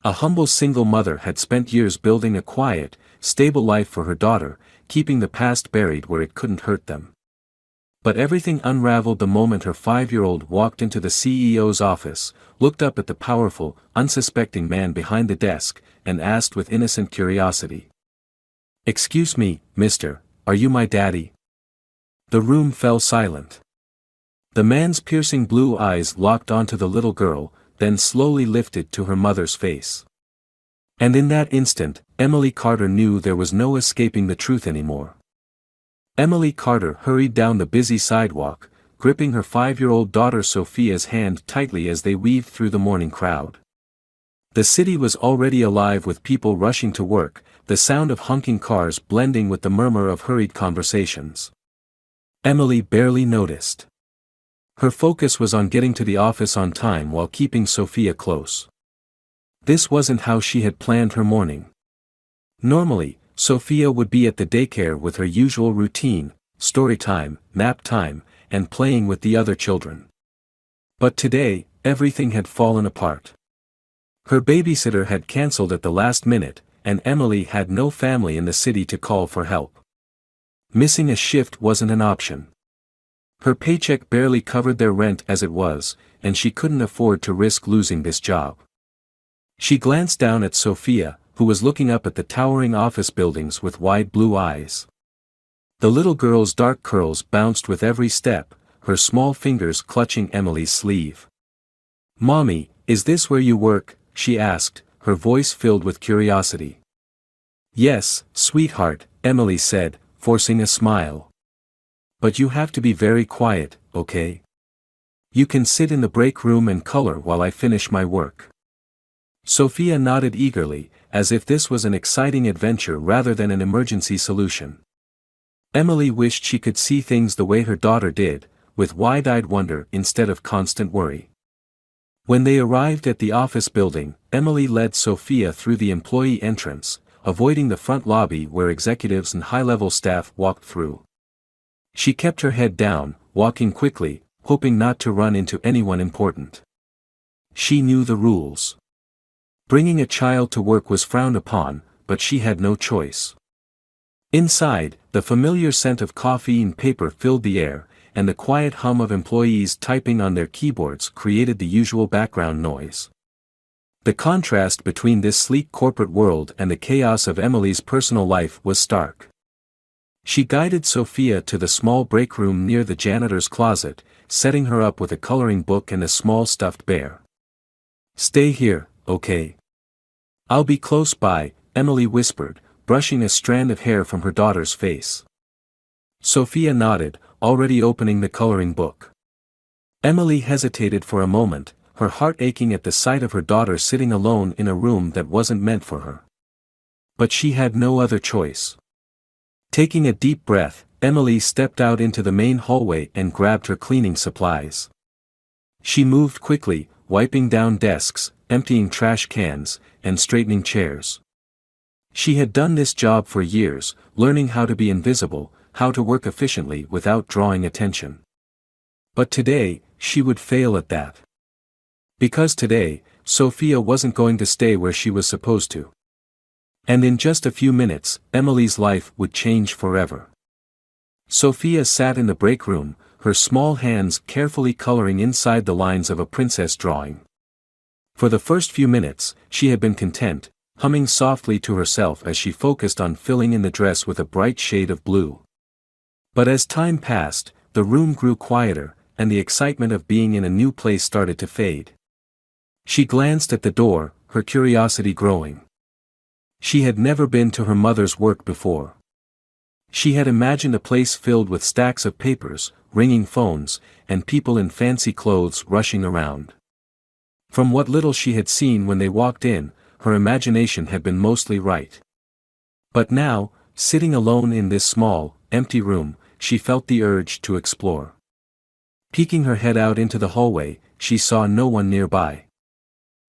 A humble single mother had spent years building a quiet, stable life for her daughter, keeping the past buried where it couldn't hurt them. But everything unraveled the moment her 5-year-old walked into the CEO's office, looked up at the powerful, unsuspecting man behind the desk, and asked with innocent curiosity. "Excuse me, mister, are you my daddy?" The room fell silent. The man's piercing blue eyes locked onto the little girl, then slowly lifted to her mother's face. And in that instant, Emily Carter knew there was no escaping the truth anymore. Emily Carter hurried down the busy sidewalk, gripping her 5-year-old daughter Sophia's hand tightly as they weaved through the morning crowd. The city was already alive with people rushing to work, the sound of honking cars blending with the murmur of hurried conversations. Emily barely noticed. Her focus was on getting to the office on time while keeping Sophia close. This wasn't how she had planned her morning. Normally, Sophia would be at the daycare with her usual routine, story time, nap time, and playing with the other children. But today, everything had fallen apart. Her babysitter had cancelled at the last minute, and Emily had no family in the city to call for help. Missing a shift wasn't an option. Her paycheck barely covered their rent as it was, and she couldn't afford to risk losing this job. She glanced down at Sophia, who was looking up at the towering office buildings with wide blue eyes. The little girl's dark curls bounced with every step, her small fingers clutching Emily's sleeve. "Mommy, is this where you work?" she asked, her voice filled with curiosity. "Yes, sweetheart," Emily said, forcing a smile. "But you have to be very quiet, okay? You can sit in the break room and color while I finish my work." Sophia nodded eagerly, as if this was an exciting adventure rather than an emergency solution. Emily wished she could see things the way her daughter did, with wide-eyed wonder instead of constant worry. When they arrived at the office building, Emily led Sophia through the employee entrance, avoiding the front lobby where executives and high-level staff walked through. She kept her head down, walking quickly, hoping not to run into anyone important. She knew the rules. Bringing a child to work was frowned upon, but she had no choice. Inside, the familiar scent of coffee and paper filled the air, and the quiet hum of employees typing on their keyboards created the usual background noise. The contrast between this sleek corporate world and the chaos of Emily's personal life was stark. She guided Sophia to the small break room near the janitor's closet, setting her up with a coloring book and a small stuffed bear. "Stay here, okay? I'll be close by," Emily whispered, brushing a strand of hair from her daughter's face. Sophia nodded, already opening the coloring book. Emily hesitated for a moment, her heart aching at the sight of her daughter sitting alone in a room that wasn't meant for her. But she had no other choice. Taking a deep breath, Emily stepped out into the main hallway and grabbed her cleaning supplies. She moved quickly, wiping down desks, emptying trash cans, and straightening chairs. She had done this job for years, learning how to be invisible, how to work efficiently without drawing attention. But today, she would fail at that. Because today, Sophia wasn't going to stay where she was supposed to. And in just a few minutes, Emily's life would change forever. Sophia sat in the break room, her small hands carefully coloring inside the lines of a princess drawing. For the first few minutes, she had been content, humming softly to herself as she focused on filling in the dress with a bright shade of blue. But as time passed, the room grew quieter, and the excitement of being in a new place started to fade. She glanced at the door, her curiosity growing. She had never been to her mother's work before. She had imagined a place filled with stacks of papers, ringing phones, and people in fancy clothes rushing around. From what little she had seen when they walked in, her imagination had been mostly right. But now, sitting alone in this small, empty room, she felt the urge to explore. Peeking her head out into the hallway, she saw no one nearby.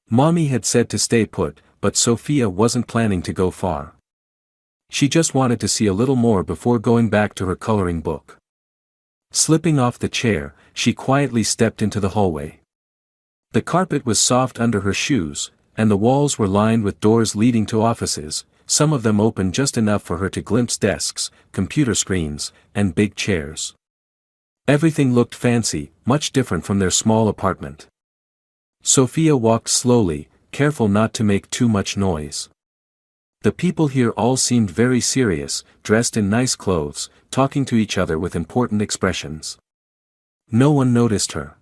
Mommy had said to stay put, but Sophia wasn't planning to go far. She just wanted to see a little more before going back to her coloring book. Slipping off the chair, she quietly stepped into the hallway. The carpet was soft under her shoes, and the walls were lined with doors leading to offices, some of them open just enough for her to glimpse desks, computer screens, and big chairs. Everything looked fancy, much different from their small apartment. Sophia walked slowly, careful not to make too much noise. The people here all seemed very serious, dressed in nice clothes, talking to each other with important expressions. No one noticed her.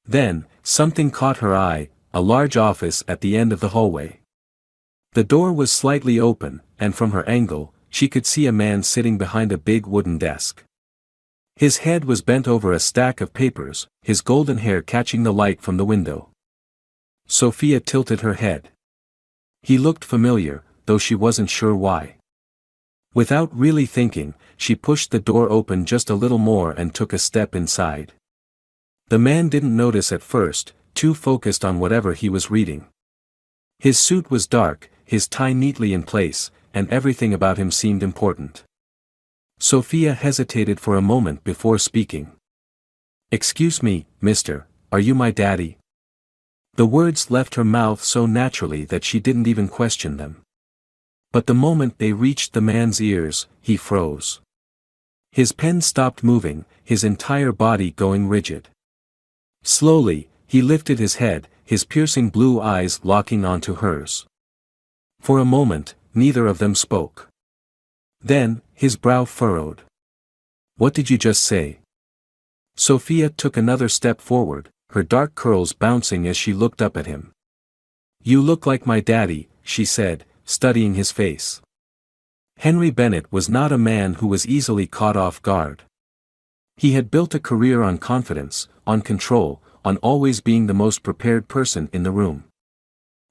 Then, something caught her eye, a large office at the end of the hallway. The door was slightly open, and from her angle, she could see a man sitting behind a big wooden desk. His head was bent over a stack of papers, his golden hair catching the light from the window. Sophia tilted her head. He looked familiar, though she wasn't sure why. Without really thinking, she pushed the door open just a little more and took a step inside. The man didn't notice at first, too focused on whatever he was reading. His suit was dark, his tie neatly in place, and everything about him seemed important. Sophia hesitated for a moment before speaking. "Excuse me, mister, are you my daddy?" The words left her mouth so naturally that she didn't even question them. But the moment they reached the man's ears, he froze. His pen stopped moving, his entire body going rigid. Slowly, he lifted his head, his piercing blue eyes locking onto hers. For a moment, neither of them spoke. Then, his brow furrowed. "What did you just say?" Sophia took another step forward, her dark curls bouncing as she looked up at him. "You look like my daddy," she said, studying his face. Henry Bennett was not a man who was easily caught off guard. He had built a career on confidence, on control, on always being the most prepared person in the room.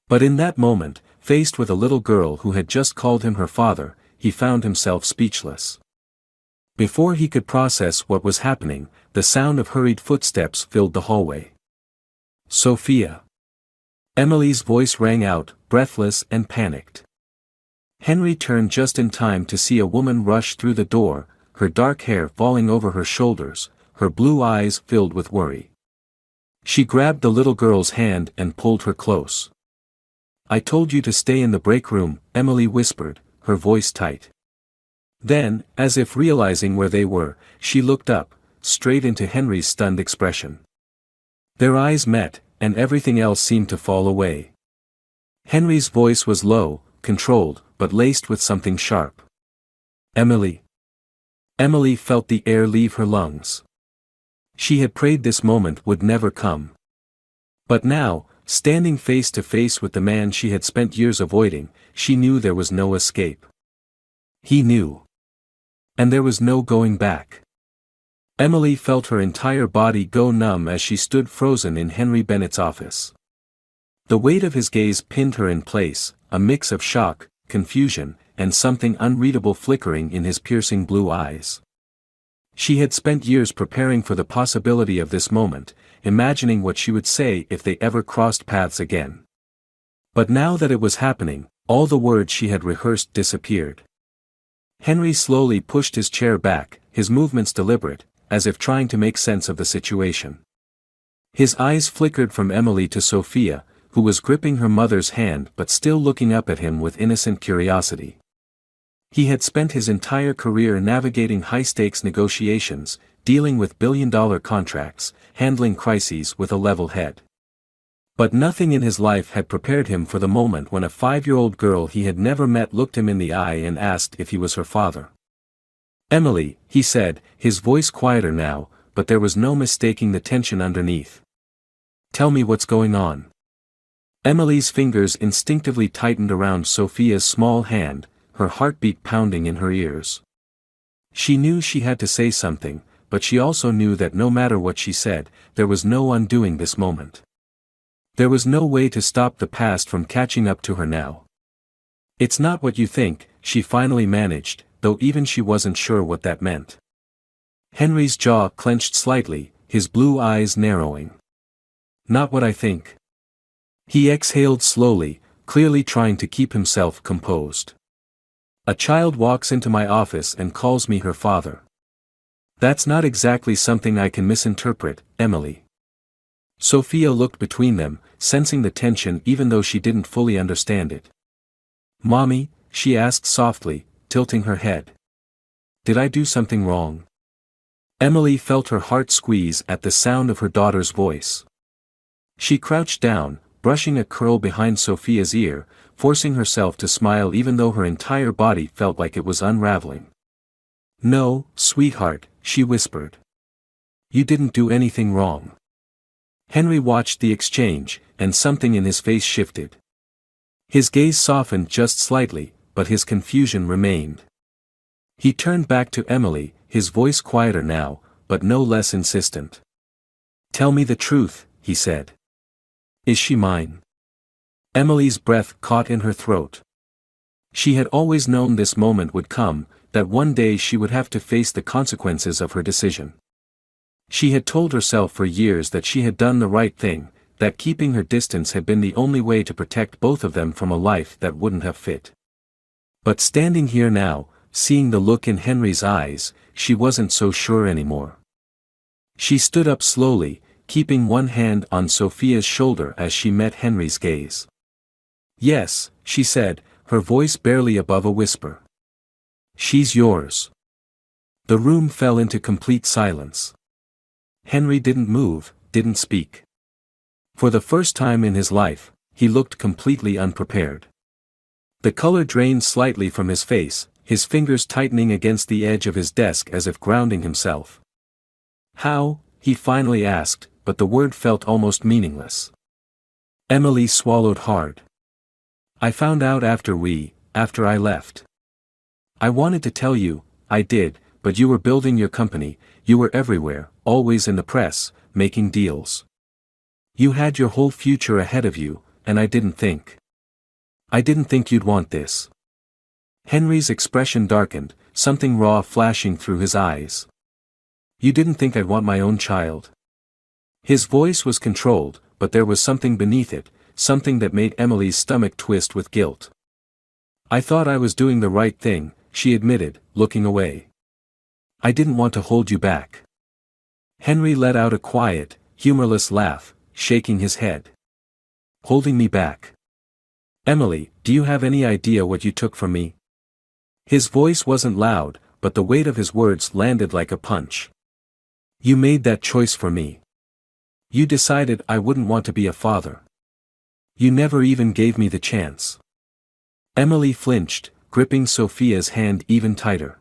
But in that moment, faced with a little girl who had just called him her father, he found himself speechless. Before he could process what was happening, the sound of hurried footsteps filled the hallway. "Sophia." Emily's voice rang out, breathless and panicked. Henry turned just in time to see a woman rush through the door, her dark hair falling over her shoulders, her blue eyes filled with worry. She grabbed the little girl's hand and pulled her close. "I told you to stay in the break room," Emily whispered, her voice tight. Then, as if realizing where they were, she looked up, straight into Henry's stunned expression. Their eyes met, and everything else seemed to fall away. Henry's voice was low, controlled, but laced with something sharp. "Emily." Emily felt the air leave her lungs. She had prayed this moment would never come. But now, standing face to face with the man she had spent years avoiding, she knew there was no escape. He knew. And there was no going back. Emily felt her entire body go numb as she stood frozen in Henry Bennett's office. The weight of his gaze pinned her in place, a mix of shock, confusion, and something unreadable flickering in his piercing blue eyes. She had spent years preparing for the possibility of this moment, imagining what she would say if they ever crossed paths again. But now that it was happening, all the words she had rehearsed disappeared. Henry slowly pushed his chair back, his movements deliberate, as if trying to make sense of the situation. His eyes flickered from Emily to Sophia, who was gripping her mother's hand but still looking up at him with innocent curiosity. He had spent his entire career navigating high-stakes negotiations, dealing with billion-dollar contracts, handling crises with a level head. But nothing in his life had prepared him for the moment when a 5-year-old girl he had never met looked him in the eye and asked if he was her father. "Emily," he said, his voice quieter now, but there was no mistaking the tension underneath. "Tell me what's going on." Emily's fingers instinctively tightened around Sophia's small hand, her heartbeat pounding in her ears. She knew she had to say something, but she also knew that no matter what she said, there was no undoing this moment. There was no way to stop the past from catching up to her now. "It's not what you think," she finally managed, though even she wasn't sure what that meant. Henry's jaw clenched slightly, his blue eyes narrowing. "Not what I think." He exhaled slowly, clearly trying to keep himself composed. "A child walks into my office and calls me her father. That's not exactly something I can misinterpret, Emily." Sophia looked between them, sensing the tension even though she didn't fully understand it. "Mommy," she asked softly, tilting her head. "Did I do something wrong?" Emily felt her heart squeeze at the sound of her daughter's voice. She crouched down, brushing a curl behind Sophia's ear, forcing herself to smile even though her entire body felt like it was unraveling. "No, sweetheart," she whispered. "You didn't do anything wrong." Henry watched the exchange, and something in his face shifted. His gaze softened just slightly, but his confusion remained. He turned back to Emily, his voice quieter now, but no less insistent. "Tell me the truth," he said. "Is she mine?" Emily's breath caught in her throat. She had always known this moment would come, that one day she would have to face the consequences of her decision. She had told herself for years that she had done the right thing, that keeping her distance had been the only way to protect both of them from a life that wouldn't have fit. But standing here now, seeing the look in Henry's eyes, she wasn't so sure anymore. She stood up slowly, keeping one hand on Sophia's shoulder as she met Henry's gaze. "Yes," she said, her voice barely above a whisper. "She's yours." The room fell into complete silence. Henry didn't move, didn't speak. For the first time in his life, he looked completely unprepared. The color drained slightly from his face, his fingers tightening against the edge of his desk as if grounding himself. "How?" he finally asked, but the word felt almost meaningless. Emily swallowed hard. "I found out after I left. I wanted to tell you, I did, but you were building your company, you were everywhere, always in the press, making deals. You had your whole future ahead of you, and I didn't think you'd want this." Henry's expression darkened, something raw flashing through his eyes. "You didn't think I'd want my own child?" His voice was controlled, but there was something beneath it, something that made Emily's stomach twist with guilt. "I thought I was doing the right thing," she admitted, looking away. "I didn't want to hold you back." Henry let out a quiet, humorless laugh, shaking his head. "Holding me back? Emily, do you have any idea what you took from me?" His voice wasn't loud, but the weight of his words landed like a punch. "You made that choice for me. You decided I wouldn't want to be a father. You never even gave me the chance." Emily flinched, gripping Sophia's hand even tighter.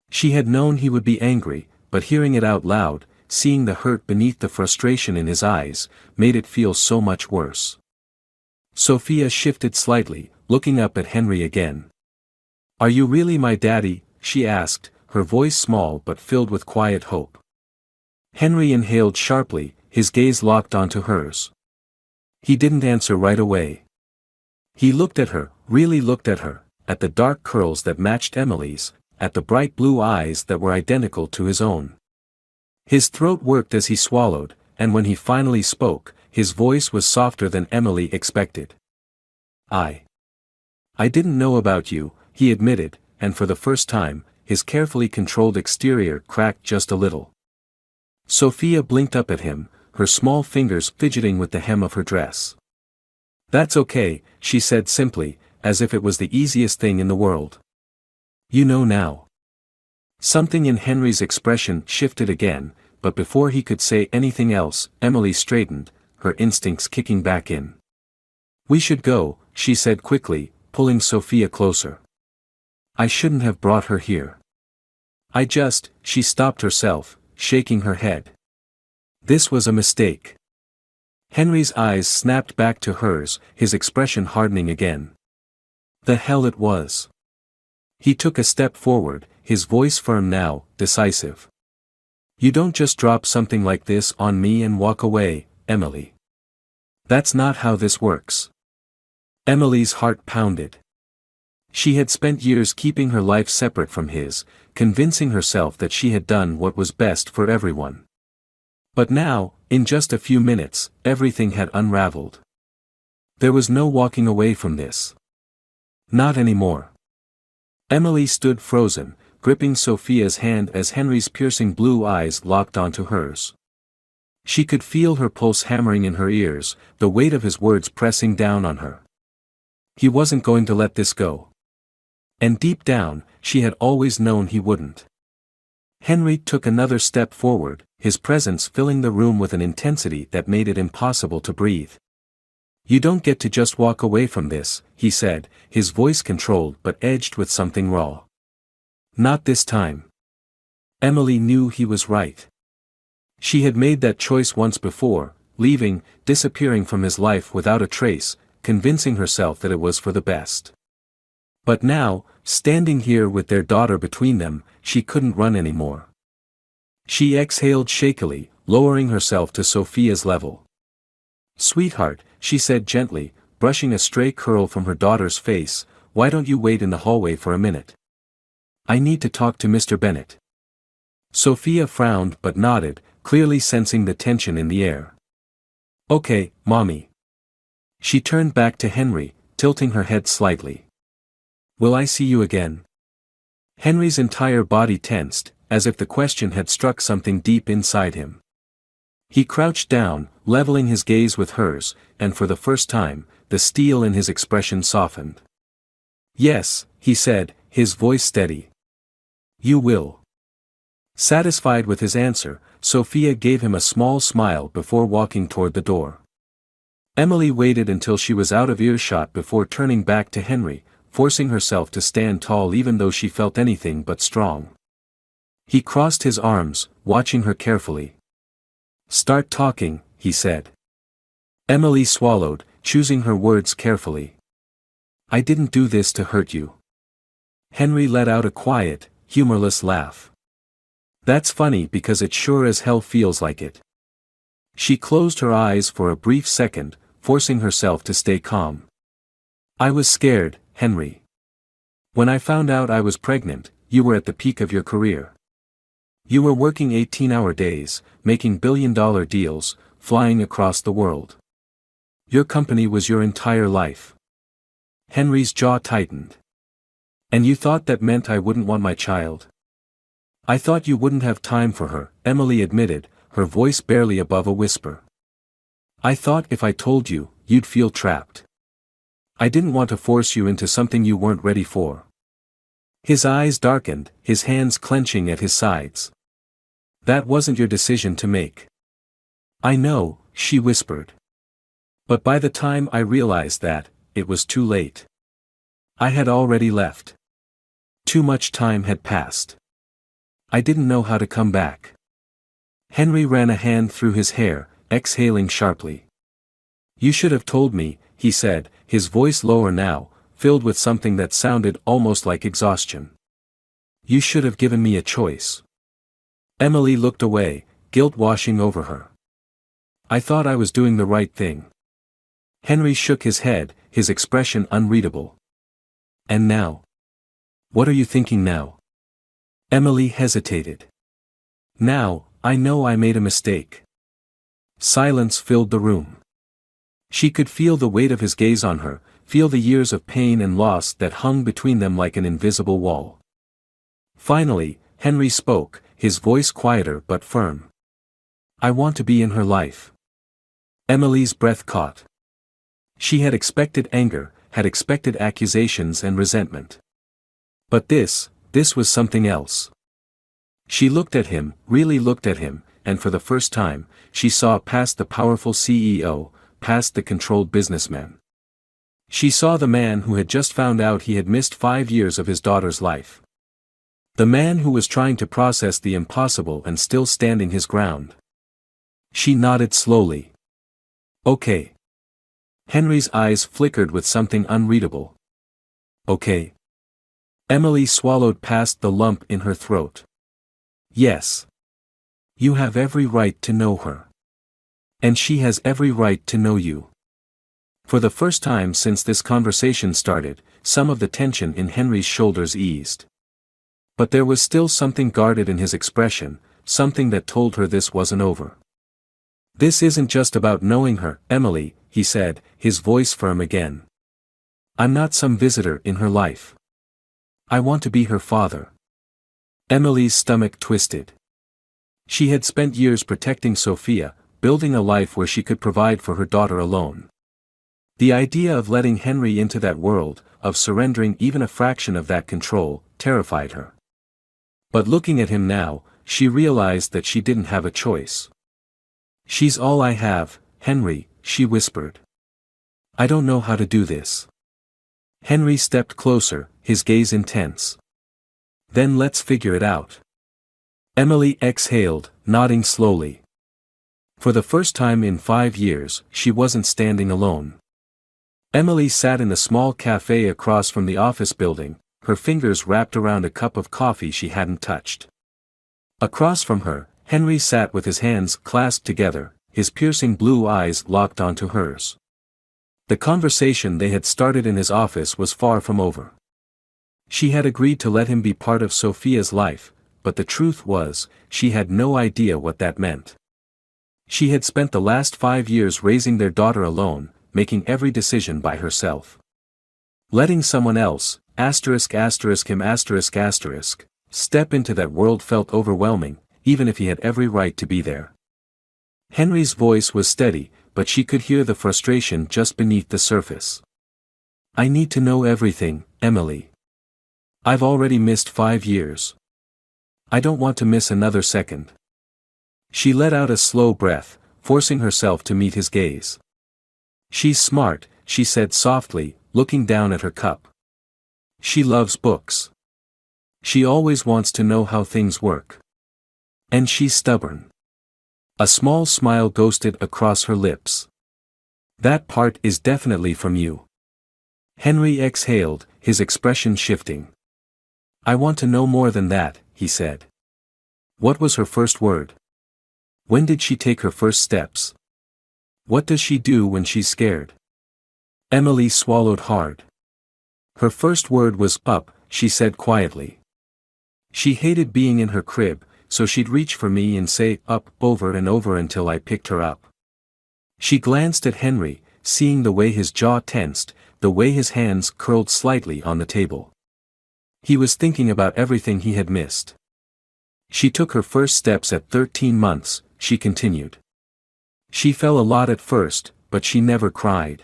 She had known he would be angry, but hearing it out loud, seeing the hurt beneath the frustration in his eyes, made it feel so much worse. Sophia shifted slightly, looking up at Henry again. "Are you really my daddy?" she asked, her voice small but filled with quiet hope. Henry inhaled sharply, his gaze locked onto hers. He didn't answer right away. He looked at her, really looked at her, at the dark curls that matched Emily's, at the bright blue eyes that were identical to his own. His throat worked as he swallowed, and when he finally spoke, his voice was softer than Emily expected. I didn't know about you," he admitted, and for the first time, his carefully controlled exterior cracked just a little. Sophia blinked up at him, her small fingers fidgeting with the hem of her dress. "That's okay," she said simply, as if it was the easiest thing in the world. "You know now." Something in Henry's expression shifted again, but before he could say anything else, Emily straightened, her instincts kicking back in. "We should go," she said quickly, pulling Sophia closer. "I shouldn't have brought her here. She stopped herself, shaking her head. This was a mistake." Henry's eyes snapped back to hers, his expression hardening again. "The hell it was." He took a step forward, his voice firm now, decisive. "You don't just drop something like this on me and walk away, Emily. That's not how this works." Emily's heart pounded. She had spent years keeping her life separate from his, convincing herself that she had done what was best for everyone. But now, in just a few minutes, everything had unraveled. There was no walking away from this. Not anymore. Emily stood frozen, gripping Sophia's hand as Henry's piercing blue eyes locked onto hers. She could feel her pulse hammering in her ears, the weight of his words pressing down on her. He wasn't going to let this go. And deep down, she had always known he wouldn't. Henry took another step forward, his presence filling the room with an intensity that made it impossible to breathe. "You don't get to just walk away from this," he said, his voice controlled but edged with something raw. "Not this time." Emily knew he was right. She had made that choice once before, leaving, disappearing from his life without a trace, convincing herself that it was for the best. But now, standing here with their daughter between them, she couldn't run anymore. She exhaled shakily, lowering herself to Sophia's level. "Sweetheart," she said gently, brushing a stray curl from her daughter's face, "why don't you wait in the hallway for a minute? I need to talk to Mr. Bennet." Sophia frowned but nodded, clearly sensing the tension in the air. "Okay, Mommy." She turned back to Henry, tilting her head slightly. "Will I see you again?" Henry's entire body tensed, as if the question had struck something deep inside him. He crouched down, leveling his gaze with hers, and for the first time, the steel in his expression softened. "Yes," he said, his voice steady. "You will." Satisfied with his answer, Sophia gave him a small smile before walking toward the door. Emily waited until she was out of earshot before turning back to Henry, forcing herself to stand tall even though she felt anything but strong. He crossed his arms, watching her carefully. "Start talking," he said. Emily swallowed, choosing her words carefully. "I didn't do this to hurt you." Henry let out a quiet, humorless laugh. "That's funny because it sure as hell feels like it." She closed her eyes for a brief second, forcing herself to stay calm. "I was scared, Henry. When I found out I was pregnant, you were at the peak of your career. You were working 18-hour days, making billion-dollar deals, flying across the world. Your company was your entire life." Henry's jaw tightened. "And you thought that meant I wouldn't want my child?" "I thought you wouldn't have time for her," Emily admitted, her voice barely above a whisper. "I thought if I told you, you'd feel trapped. I didn't want to force you into something you weren't ready for." His eyes darkened, his hands clenching at his sides. "That wasn't your decision to make." "I know," she whispered. "But by the time I realized that, it was too late. I had already left. Too much time had passed. I didn't know how to come back." Henry ran a hand through his hair, exhaling sharply. "You should have told me," he said, his voice lower now, filled with something that sounded almost like exhaustion. "You should have given me a choice." Emily looked away, guilt washing over her. "I thought I was doing the right thing." Henry shook his head, his expression unreadable. "And now? What are you thinking now?" Emily hesitated. "Now, I know I made a mistake." Silence filled the room. She could feel the weight of his gaze on her, feel the years of pain and loss that hung between them like an invisible wall. Finally, Henry spoke, his voice quieter but firm. "I want to be in her life." Emily's breath caught. She had expected anger, had expected accusations and resentment. But this was something else. She looked at him, really looked at him, and for the first time, she saw past the powerful CEO, past the controlled businessman. She saw the man who had just found out he had missed 5 years of his daughter's life. The man who was trying to process the impossible and still standing his ground. She nodded slowly. "Okay." Henry's eyes flickered with something unreadable. "Okay." Emily swallowed past the lump in her throat. "Yes. You have every right to know her. And she has every right to know you." For the first time since this conversation started, some of the tension in Henry's shoulders eased. But there was still something guarded in his expression, something that told her this wasn't over. "This isn't just about knowing her, Emily," he said, his voice firm again. "I'm not some visitor in her life. I want to be her father." Emily's stomach twisted. She had spent years protecting Sophia, building a life where she could provide for her daughter alone. The idea of letting Henry into that world, of surrendering even a fraction of that control, terrified her. But looking at him now, she realized that she didn't have a choice. "She's all I have, Henry," she whispered. "I don't know how to do this." Henry stepped closer, his gaze intense. "Then let's figure it out." Emily exhaled, nodding slowly. For the first time in 5 years, she wasn't standing alone. Emily sat in a small cafe across from the office building, her fingers wrapped around a cup of coffee she hadn't touched. Across from her, Henry sat with his hands clasped together, his piercing blue eyes locked onto hers. The conversation they had started in his office was far from over. She had agreed to let him be part of Sophia's life, but the truth was, she had no idea what that meant. She had spent the last 5 years raising their daughter alone, making every decision by herself. Letting someone else, step into that world felt overwhelming, even if he had every right to be there. Henry's voice was steady, but she could hear the frustration just beneath the surface. "I need to know everything, Emily. I've already missed 5 years. I don't want to miss another second." She let out a slow breath, forcing herself to meet his gaze. "She's smart," she said softly, looking down at her cup. "She loves books. She always wants to know how things work. And she's stubborn." A small smile ghosted across her lips. "That part is definitely from you." Henry exhaled, his expression shifting. "I want to know more than that," he said. "What was her first word? When did she take her first steps? What does she do when she's scared?" Emily swallowed hard. "Her first word was up," she said quietly. "She hated being in her crib, so she'd reach for me and say up over and over until I picked her up." She glanced at Henry, seeing the way his jaw tensed, the way his hands curled slightly on the table. He was thinking about everything he had missed. "She took her first steps at 13 months, she continued. "She fell a lot at first, but she never cried.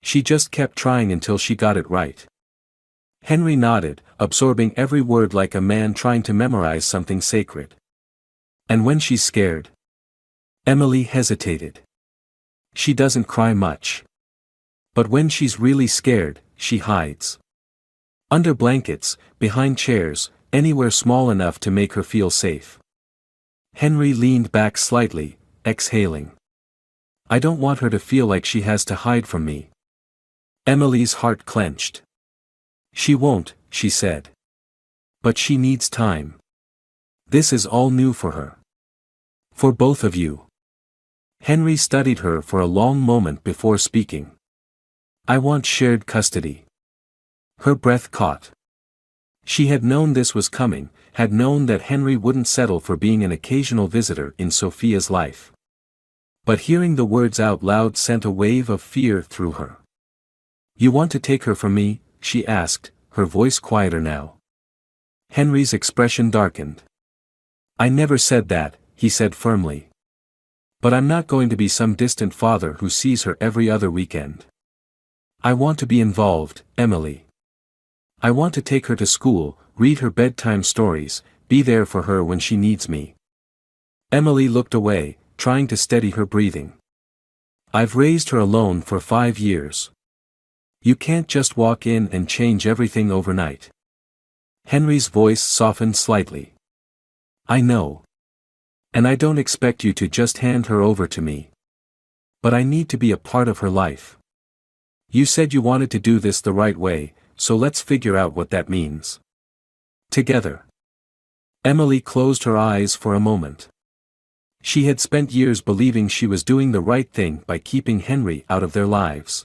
She just kept trying until she got it right." Henry nodded, absorbing every word like a man trying to memorize something sacred. "And when she's scared?" Emily hesitated. "She doesn't cry much. But when she's really scared, she hides. Under blankets, behind chairs, anywhere small enough to make her feel safe." Henry leaned back slightly, exhaling. "I don't want her to feel like she has to hide from me." Emily's heart clenched. "She won't," she said. "But she needs time. This is all new for her. For both of you." Henry studied her for a long moment before speaking. "I want shared custody." Her breath caught. She had known this was coming, had known that Henry wouldn't settle for being an occasional visitor in Sophia's life. But hearing the words out loud sent a wave of fear through her. "You want to take her from me?" she asked, her voice quieter now. Henry's expression darkened. "I never said that," he said firmly. "But I'm not going to be some distant father who sees her every other weekend. I want to be involved, Emily. I want to take her to school, read her bedtime stories, be there for her when she needs me." Emily looked away, trying to steady her breathing. "I've raised her alone for 5 years. You can't just walk in and change everything overnight." Henry's voice softened slightly. "I know. And I don't expect you to just hand her over to me. But I need to be a part of her life. You said you wanted to do this the right way, so let's figure out what that means. Together." Emily closed her eyes for a moment. She had spent years believing she was doing the right thing by keeping Henry out of their lives.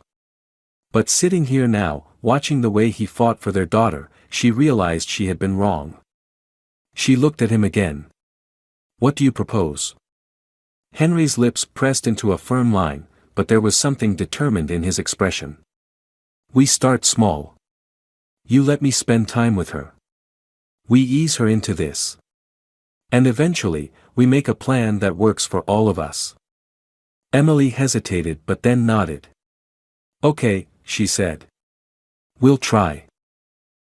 But sitting here now, watching the way he fought for their daughter, she realized she had been wrong. She looked at him again. "What do you propose?" Henry's lips pressed into a firm line, but there was something determined in his expression. "We start small. You let me spend time with her. We ease her into this. And eventually, we make a plan that works for all of us." Emily hesitated but then nodded. Okay, she said. We'll try.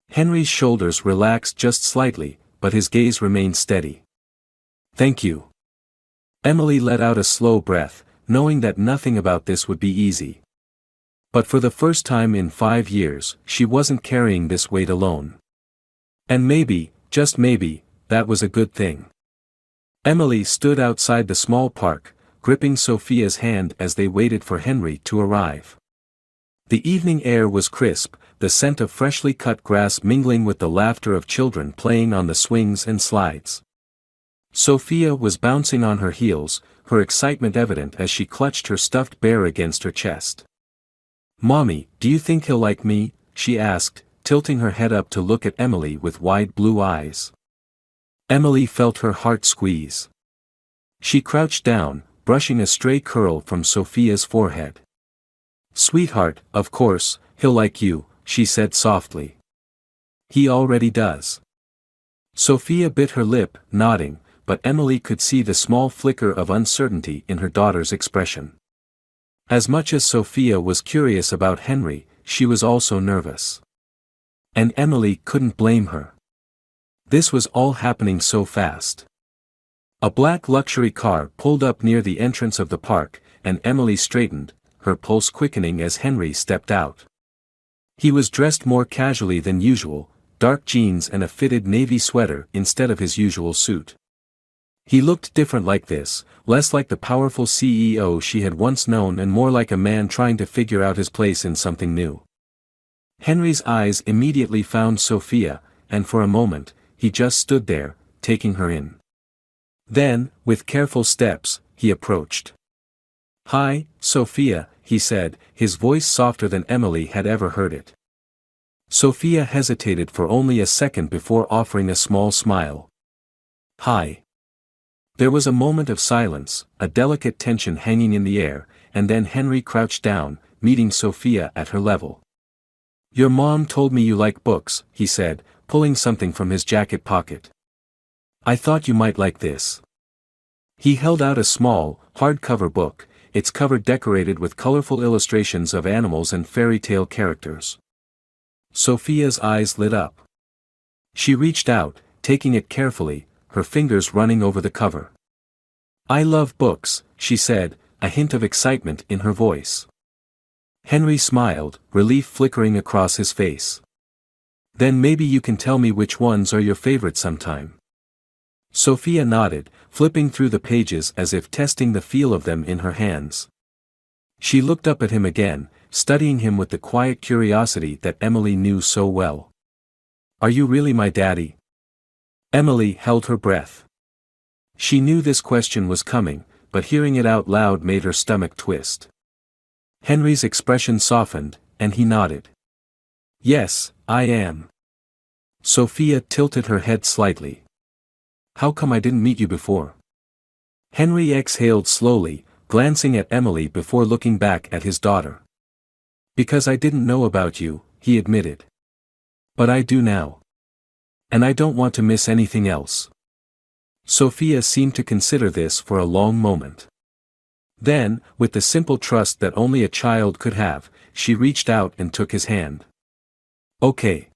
Henry's shoulders relaxed just slightly, but his gaze remained steady. Thank you. Emily let out a slow breath, knowing that nothing about this would be easy. But for the first time in 5 years, she wasn't carrying this weight alone. And maybe, just maybe, that was a good thing. Emily stood outside the small park, gripping Sophia's hand as they waited for Henry to arrive. The evening air was crisp, the scent of freshly cut grass mingling with the laughter of children playing on the swings and slides. Sophia was bouncing on her heels, her excitement evident as she clutched her stuffed bear against her chest. "Mommy, do you think he'll like me?" she asked, tilting her head up to look at Emily with wide blue eyes. Emily felt her heart squeeze. She crouched down, brushing a stray curl from Sophia's forehead. "Sweetheart, of course, he'll like you," she said softly. "He already does." Sophia bit her lip, nodding, but Emily could see the small flicker of uncertainty in her daughter's expression. As much as Sophia was curious about Henry, she was also nervous. And Emily couldn't blame her. This was all happening so fast. A black luxury car pulled up near the entrance of the park, and Emily straightened, her pulse quickening as Henry stepped out. He was dressed more casually than usual, dark jeans and a fitted navy sweater instead of his usual suit. He looked different like this, less like the powerful CEO she had once known and more like a man trying to figure out his place in something new. Henry's eyes immediately found Sophia, and for a moment, he just stood there, taking her in. Then, with careful steps, he approached. "Hi, Sophia," he said, his voice softer than Emily had ever heard it. Sophia hesitated for only a second before offering a small smile. "Hi." There was a moment of silence, a delicate tension hanging in the air, and then Henry crouched down, meeting Sophia at her level. "Your mom told me you like books," he said, pulling something from his jacket pocket. "I thought you might like this." He held out a small, hardcover book, its cover decorated with colorful illustrations of animals and fairy tale characters. Sophia's eyes lit up. She reached out, taking it carefully, her fingers running over the cover. "I love books," she said, a hint of excitement in her voice. Henry smiled, relief flickering across his face. "Then maybe you can tell me which ones are your favorite sometime." Sophia nodded, flipping through the pages as if testing the feel of them in her hands. She looked up at him again, studying him with the quiet curiosity that Emily knew so well. "Are you really my daddy?" Emily held her breath. She knew this question was coming, but hearing it out loud made her stomach twist. Henry's expression softened, and he nodded. "Yes, I am." Sophia tilted her head slightly. "How come I didn't meet you before?" Henry exhaled slowly, glancing at Emily before looking back at his daughter. "Because I didn't know about you," he admitted. "But I do now. And I don't want to miss anything else." Sophia seemed to consider this for a long moment. Then, with the simple trust that only a child could have, she reached out and took his hand. "Okay."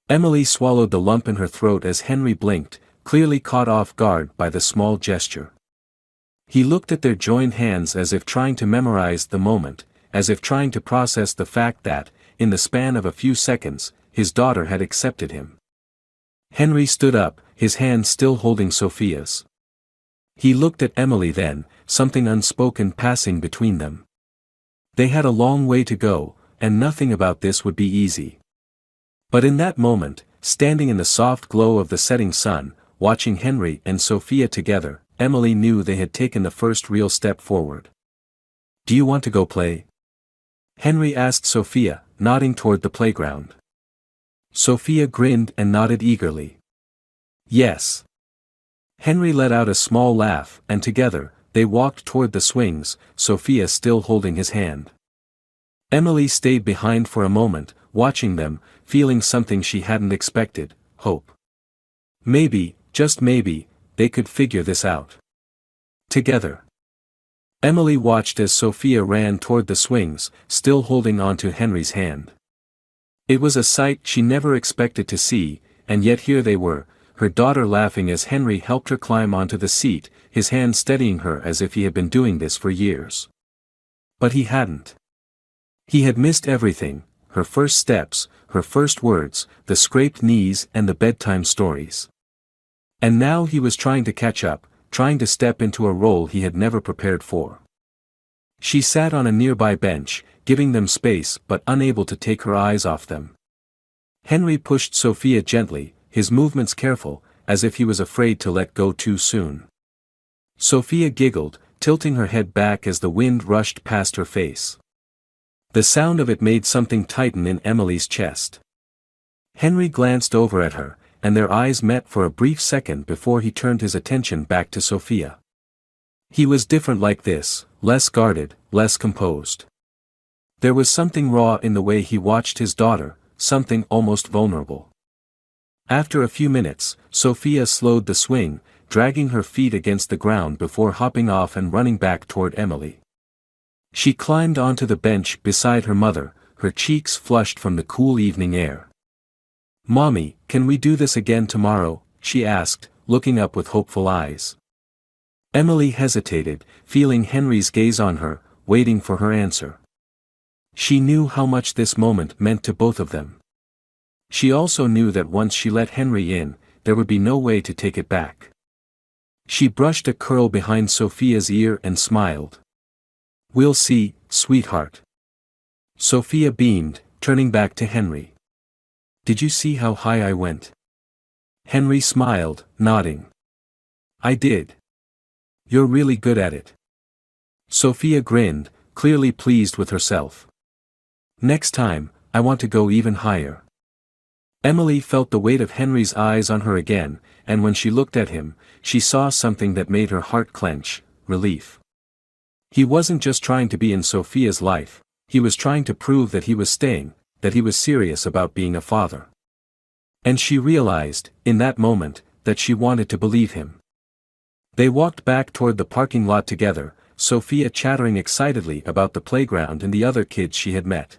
Emily swallowed the lump in her throat as Henry blinked, clearly caught off guard by the small gesture. He looked at their joined hands as if trying to memorize the moment, as if trying to process the fact that, in the span of a few seconds, his daughter had accepted him. Henry stood up, his hand still holding Sophia's. He looked at Emily then, something unspoken passing between them. They had a long way to go, and nothing about this would be easy. But in that moment, standing in the soft glow of the setting sun, watching Henry and Sophia together, Emily knew they had taken the first real step forward. "Do you want to go play?" Henry asked Sophia, nodding toward the playground. Sophia grinned and nodded eagerly. "Yes." Henry let out a small laugh, and together, they walked toward the swings, Sophia still holding his hand. Emily stayed behind for a moment, watching them, feeling something she hadn't expected, hope. Maybe, just maybe, they could figure this out. Together. Emily watched as Sophia ran toward the swings, still holding onto Henry's hand. It was a sight she never expected to see, and yet here they were, her daughter laughing as Henry helped her climb onto the seat, his hand steadying her as if he had been doing this for years. But he hadn't. He had missed everything, her first steps, her first words, the scraped knees and the bedtime stories. And now he was trying to catch up, trying to step into a role he had never prepared for. She sat on a nearby bench, giving them space but unable to take her eyes off them. Henry pushed Sophia gently, his movements careful, as if he was afraid to let go too soon. Sophia giggled, tilting her head back as the wind rushed past her face. The sound of it made something tighten in Emily's chest. Henry glanced over at her, and their eyes met for a brief second before he turned his attention back to Sophia. He was different like this, less guarded, less composed. There was something raw in the way he watched his daughter, something almost vulnerable. After a few minutes, Sophia slowed the swing, dragging her feet against the ground before hopping off and running back toward Emily. She climbed onto the bench beside her mother, her cheeks flushed from the cool evening air. "Mommy, can we do this again tomorrow?" she asked, looking up with hopeful eyes. Emily hesitated, feeling Henry's gaze on her, waiting for her answer. She knew how much this moment meant to both of them. She also knew that once she let Henry in, there would be no way to take it back. She brushed a curl behind Sophia's ear and smiled. "We'll see, sweetheart." Sophia beamed, turning back to Henry. "Did you see how high I went?" Henry smiled, nodding. "I did. You're really good at it." Sophia grinned, clearly pleased with herself. "Next time, I want to go even higher." Emily felt the weight of Henry's eyes on her again, and when she looked at him, she saw something that made her heart clench, relief. He wasn't just trying to be in Sophia's life, he was trying to prove that he was staying, that he was serious about being a father. And she realized, in that moment, that she wanted to believe him. They walked back toward the parking lot together, Sophia chattering excitedly about the playground and the other kids she had met.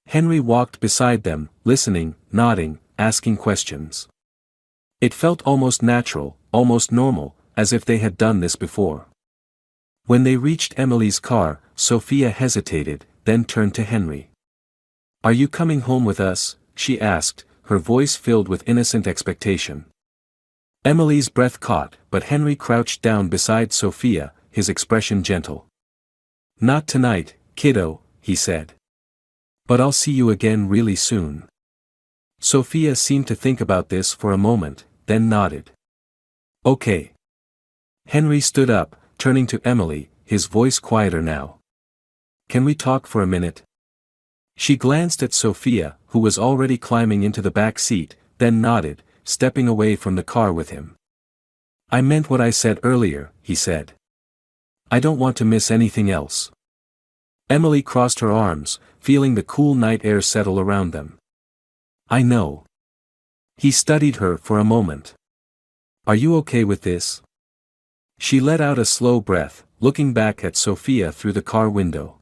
Henry walked beside them, listening, nodding, asking questions. It felt almost natural, almost normal, as if they had done this before. When they reached Emily's car, Sophia hesitated, then turned to Henry. "Are you coming home with us?" she asked, her voice filled with innocent expectation. Emily's breath caught, but Henry crouched down beside Sophia, his expression gentle. "Not tonight, kiddo," he said. "But I'll see you again really soon." Sophia seemed to think about this for a moment, then nodded. "Okay." Henry stood up, turning to Emily, his voice quieter now. "Can we talk for a minute?" She glanced at Sophia, who was already climbing into the back seat, then nodded, stepping away from the car with him. "I meant what I said earlier," he said. "I don't want to miss anything else." Emily crossed her arms, feeling the cool night air settle around them. "I know." He studied her for a moment. "Are you okay with this?" She let out a slow breath, looking back at Sophia through the car window.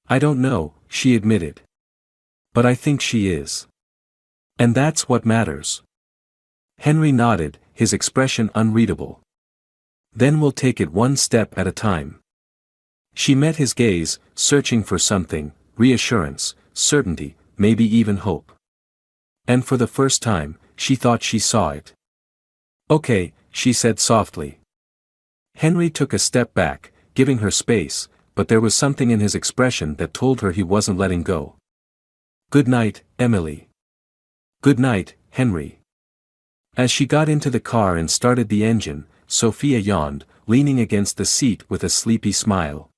"I don't know," she admitted. "But I think she is. And that's what matters." Henry nodded, his expression unreadable. "Then we'll take it one step at a time." She met his gaze, searching for something, reassurance, certainty, maybe even hope. And for the first time, she thought she saw it. "Okay," she said softly. Henry took a step back, giving her space, but there was something in his expression that told her he wasn't letting go. "Good night, Emily." "Good night, Henry." As she got into the car and started the engine, Sophia yawned, leaning against the seat with a sleepy smile.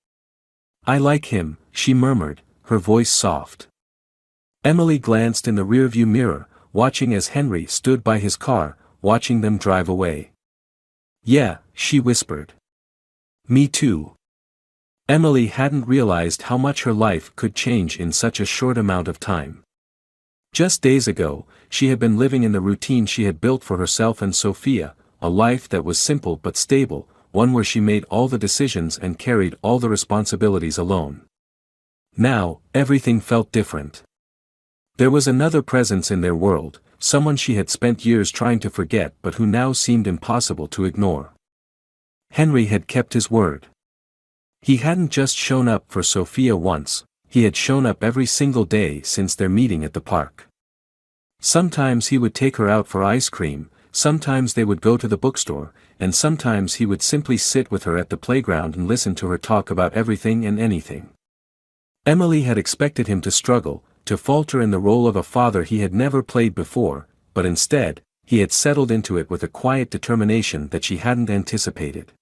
"I like him," she murmured, her voice soft. Emily glanced in the rearview mirror, watching as Henry stood by his car, watching them drive away. "Yeah," she whispered. "Me too." Emily hadn't realized how much her life could change in such a short amount of time. Just days ago, she had been living in the routine she had built for herself and Sophia, a life that was simple but stable, one where she made all the decisions and carried all the responsibilities alone. Now, everything felt different. There was another presence in their world, someone she had spent years trying to forget but who now seemed impossible to ignore. Henry had kept his word. He hadn't just shown up for Sophia once, he had shown up every single day since their meeting at the park. Sometimes he would take her out for ice cream, sometimes they would go to the bookstore, and sometimes he would simply sit with her at the playground and listen to her talk about everything and anything. Emily had expected him to struggle, to falter in the role of a father he had never played before, but instead, he had settled into it with a quiet determination that she hadn't anticipated.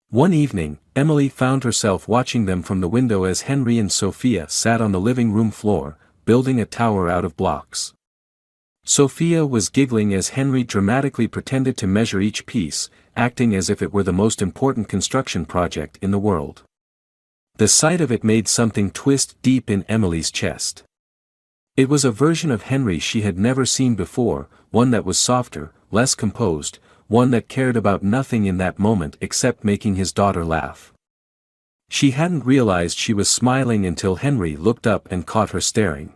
One evening, Emily found herself watching them from the window as Henry and Sophia sat on the living room floor, building a tower out of blocks. Sophia was giggling as Henry dramatically pretended to measure each piece, acting as if it were the most important construction project in the world. The sight of it made something twist deep in Emily's chest. It was a version of Henry she had never seen before, one that was softer, less composed, one that cared about nothing in that moment except making his daughter laugh. She hadn't realized she was smiling until Henry looked up and caught her staring.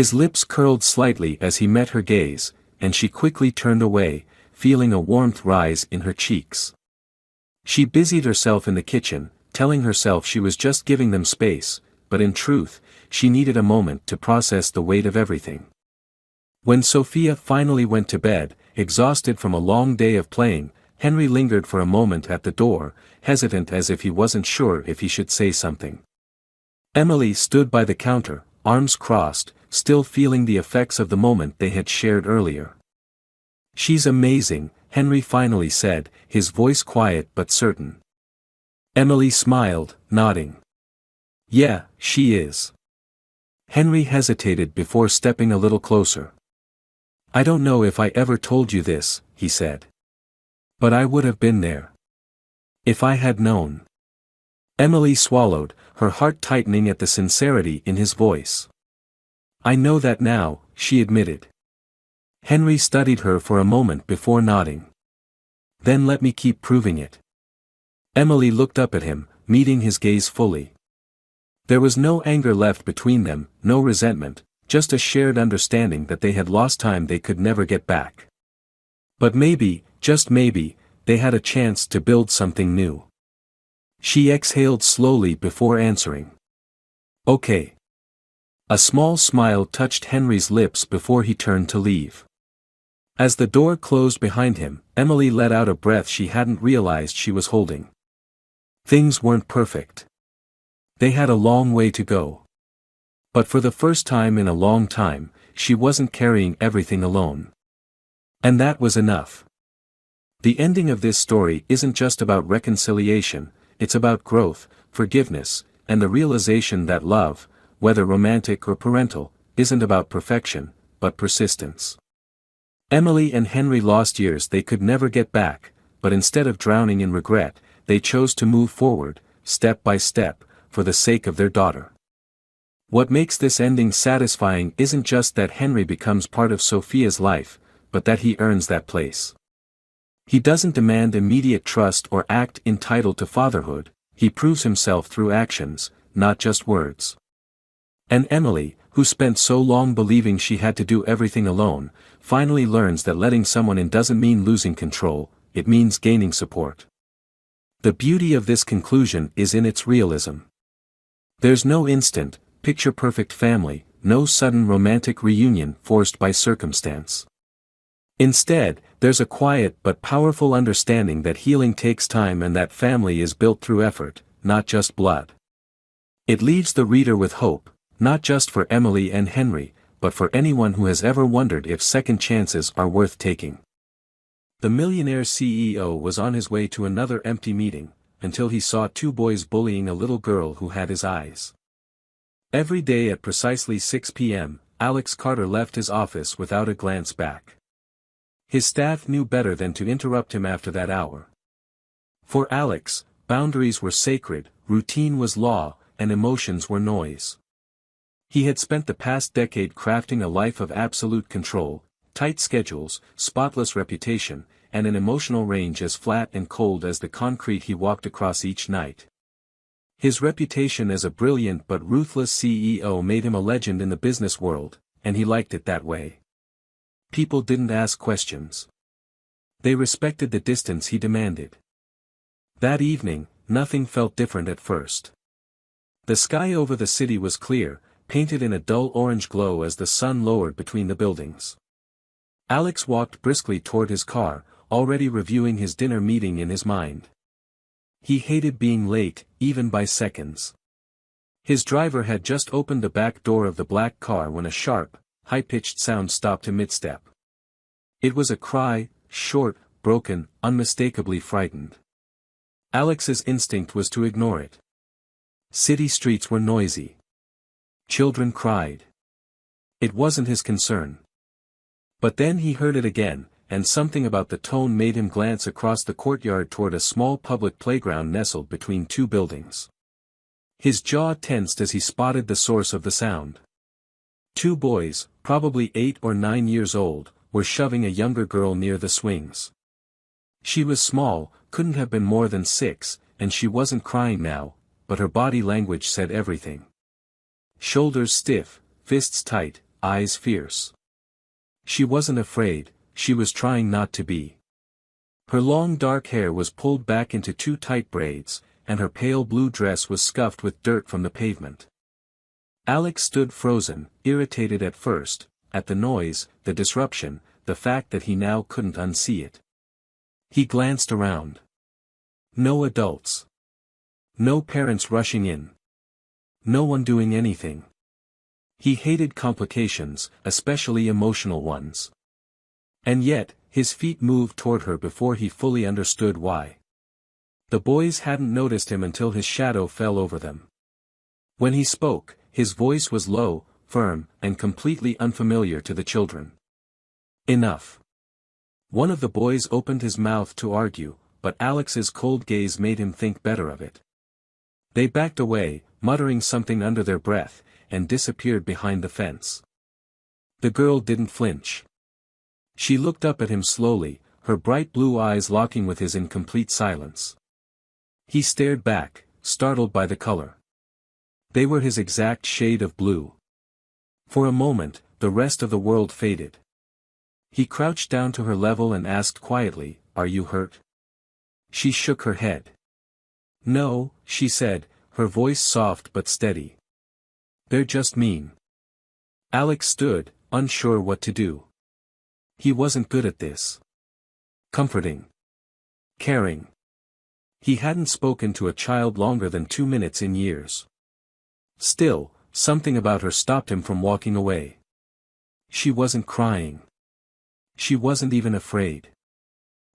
His lips curled slightly as he met her gaze, and she quickly turned away, feeling a warmth rise in her cheeks. She busied herself in the kitchen, telling herself she was just giving them space, but in truth, she needed a moment to process the weight of everything. When Sophia finally went to bed, exhausted from a long day of playing, Henry lingered for a moment at the door, hesitant as if he wasn't sure if he should say something. Emily stood by the counter, arms crossed, still feeling the effects of the moment they had shared earlier. "She's amazing," Henry finally said, his voice quiet but certain. Emily smiled, nodding. "Yeah, she is." Henry hesitated before stepping a little closer. "I don't know if I ever told you this," he said. "But I would have been there. If I had known." Emily swallowed, her heart tightening at the sincerity in his voice. "I know that now," she admitted. Henry studied her for a moment before nodding. "Then let me keep proving it." Emily looked up at him, meeting his gaze fully. There was no anger left between them, no resentment, just a shared understanding that they had lost time they could never get back. But maybe, just maybe, they had a chance to build something new. She exhaled slowly before answering. "Okay." A small smile touched Henry's lips before he turned to leave. As the door closed behind him, Emily let out a breath she hadn't realized she was holding. Things weren't perfect. They had a long way to go. But for the first time in a long time, she wasn't carrying everything alone. And that was enough. The ending of this story isn't just about reconciliation, it's about growth, forgiveness, and the realization that love, whether romantic or parental, isn't about perfection, but persistence. Emily and Henry lost years they could never get back, but instead of drowning in regret, they chose to move forward, step by step, for the sake of their daughter. What makes this ending satisfying isn't just that Henry becomes part of Sophia's life, but that he earns that place. He doesn't demand immediate trust or act entitled to fatherhood, he proves himself through actions, not just words. And Emily, who spent so long believing she had to do everything alone, finally learns that letting someone in doesn't mean losing control, it means gaining support. The beauty of this conclusion is in its realism. There's no instant, picture-perfect family, no sudden romantic reunion forced by circumstance. Instead, there's a quiet but powerful understanding that healing takes time and that family is built through effort, not just blood. It leaves the reader with hope, not just for Emily and Henry, but for anyone who has ever wondered if second chances are worth taking. The millionaire CEO was on his way to another empty meeting, until he saw two boys bullying a little girl who had his eyes. Every day at precisely 6 p.m., Alex Carter left his office without a glance back. His staff knew better than to interrupt him after that hour. For Alex, boundaries were sacred, routine was law, and emotions were noise. He had spent the past decade crafting a life of absolute control, tight schedules, spotless reputation, and an emotional range as flat and cold as the concrete he walked across each night. His reputation as a brilliant but ruthless CEO made him a legend in the business world, and he liked it that way. People didn't ask questions. They respected the distance he demanded. That evening, nothing felt different at first. The sky over the city was clear, painted in a dull orange glow as the sun lowered between the buildings. Alex walked briskly toward his car, already reviewing his dinner meeting in his mind. He hated being late, even by seconds. His driver had just opened the back door of the black car when a sharp, high-pitched sound stopped him mid-step. It was a cry, short, broken, unmistakably frightened. Alex's instinct was to ignore it. City streets were noisy. Children cried. It wasn't his concern. But then he heard it again, and something about the tone made him glance across the courtyard toward a small public playground nestled between two buildings. His jaw tensed as he spotted the source of the sound. Two boys, probably 8 or 9 years old, were shoving a younger girl near the swings. She was small, couldn't have been more than 6, and she wasn't crying now, but her body language said everything. Shoulders stiff, fists tight, eyes fierce. She wasn't afraid, she was trying not to be. Her long dark hair was pulled back into 2 tight braids, and her pale blue dress was scuffed with dirt from the pavement. Alex stood frozen, irritated at first, at the noise, the disruption, the fact that he now couldn't unsee it. He glanced around. No adults. No parents rushing in. No one doing anything. He hated complications, especially emotional ones. And yet, his feet moved toward her before he fully understood why. The boys hadn't noticed him until his shadow fell over them. When he spoke, his voice was low, firm, and completely unfamiliar to the children. Enough. One of the boys opened his mouth to argue, but Alex's cold gaze made him think better of it. They backed away, muttering something under their breath, and disappeared behind the fence. The girl didn't flinch. She looked up at him slowly, her bright blue eyes locking with his in complete silence. He stared back, startled by the color. They were his exact shade of blue. For a moment, the rest of the world faded. He crouched down to her level and asked quietly, "Are you hurt?" She shook her head. "No," she said, her voice soft but steady. "They're just mean." Alex stood, unsure what to do. He wasn't good at this. Comforting. Caring. He hadn't spoken to a child longer than 2 minutes in years. Still, something about her stopped him from walking away. She wasn't crying. She wasn't even afraid.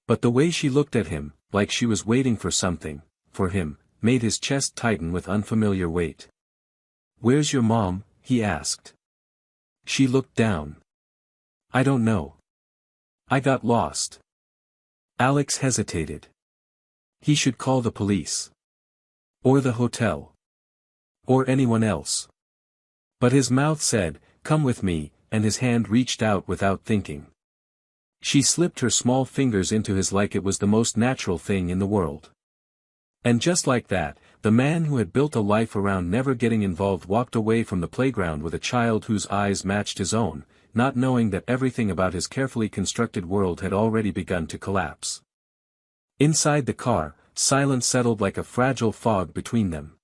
But the way she looked at him, like she was waiting for something, for him, made his chest tighten with unfamiliar weight. "Where's your mom?" he asked. She looked down. "I don't know. I got lost." Alex hesitated. He should call the police. Or the hotel. Or anyone else. But his mouth said, "Come with me," and his hand reached out without thinking. She slipped her small fingers into his like it was the most natural thing in the world. And just like that, the man who had built a life around never getting involved walked away from the playground with a child whose eyes matched his own, not knowing that everything about his carefully constructed world had already begun to collapse. Inside the car, silence settled like a fragile fog between them.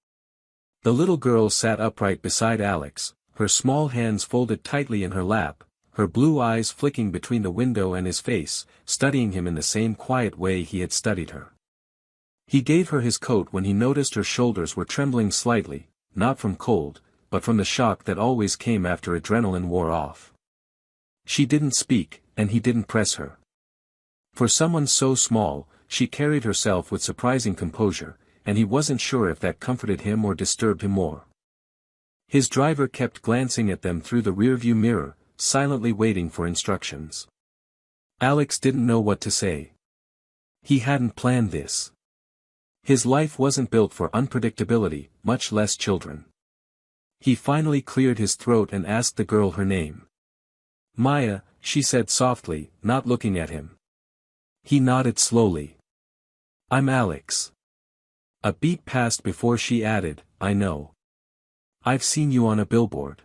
The little girl sat upright beside Alex, her small hands folded tightly in her lap, her blue eyes flicking between the window and his face, studying him in the same quiet way he had studied her. He gave her his coat when he noticed her shoulders were trembling slightly, not from cold, but from the shock that always came after adrenaline wore off. She didn't speak, and he didn't press her. For someone so small, she carried herself with surprising composure, and he wasn't sure if that comforted him or disturbed him more. His driver kept glancing at them through the rearview mirror, silently waiting for instructions. Alex didn't know what to say. He hadn't planned this. His life wasn't built for unpredictability, much less children. He finally cleared his throat and asked the girl her name. "Maya," she said softly, not looking at him. He nodded slowly. I'm Alex. A beat passed before she added, I know. I've seen you on a billboard.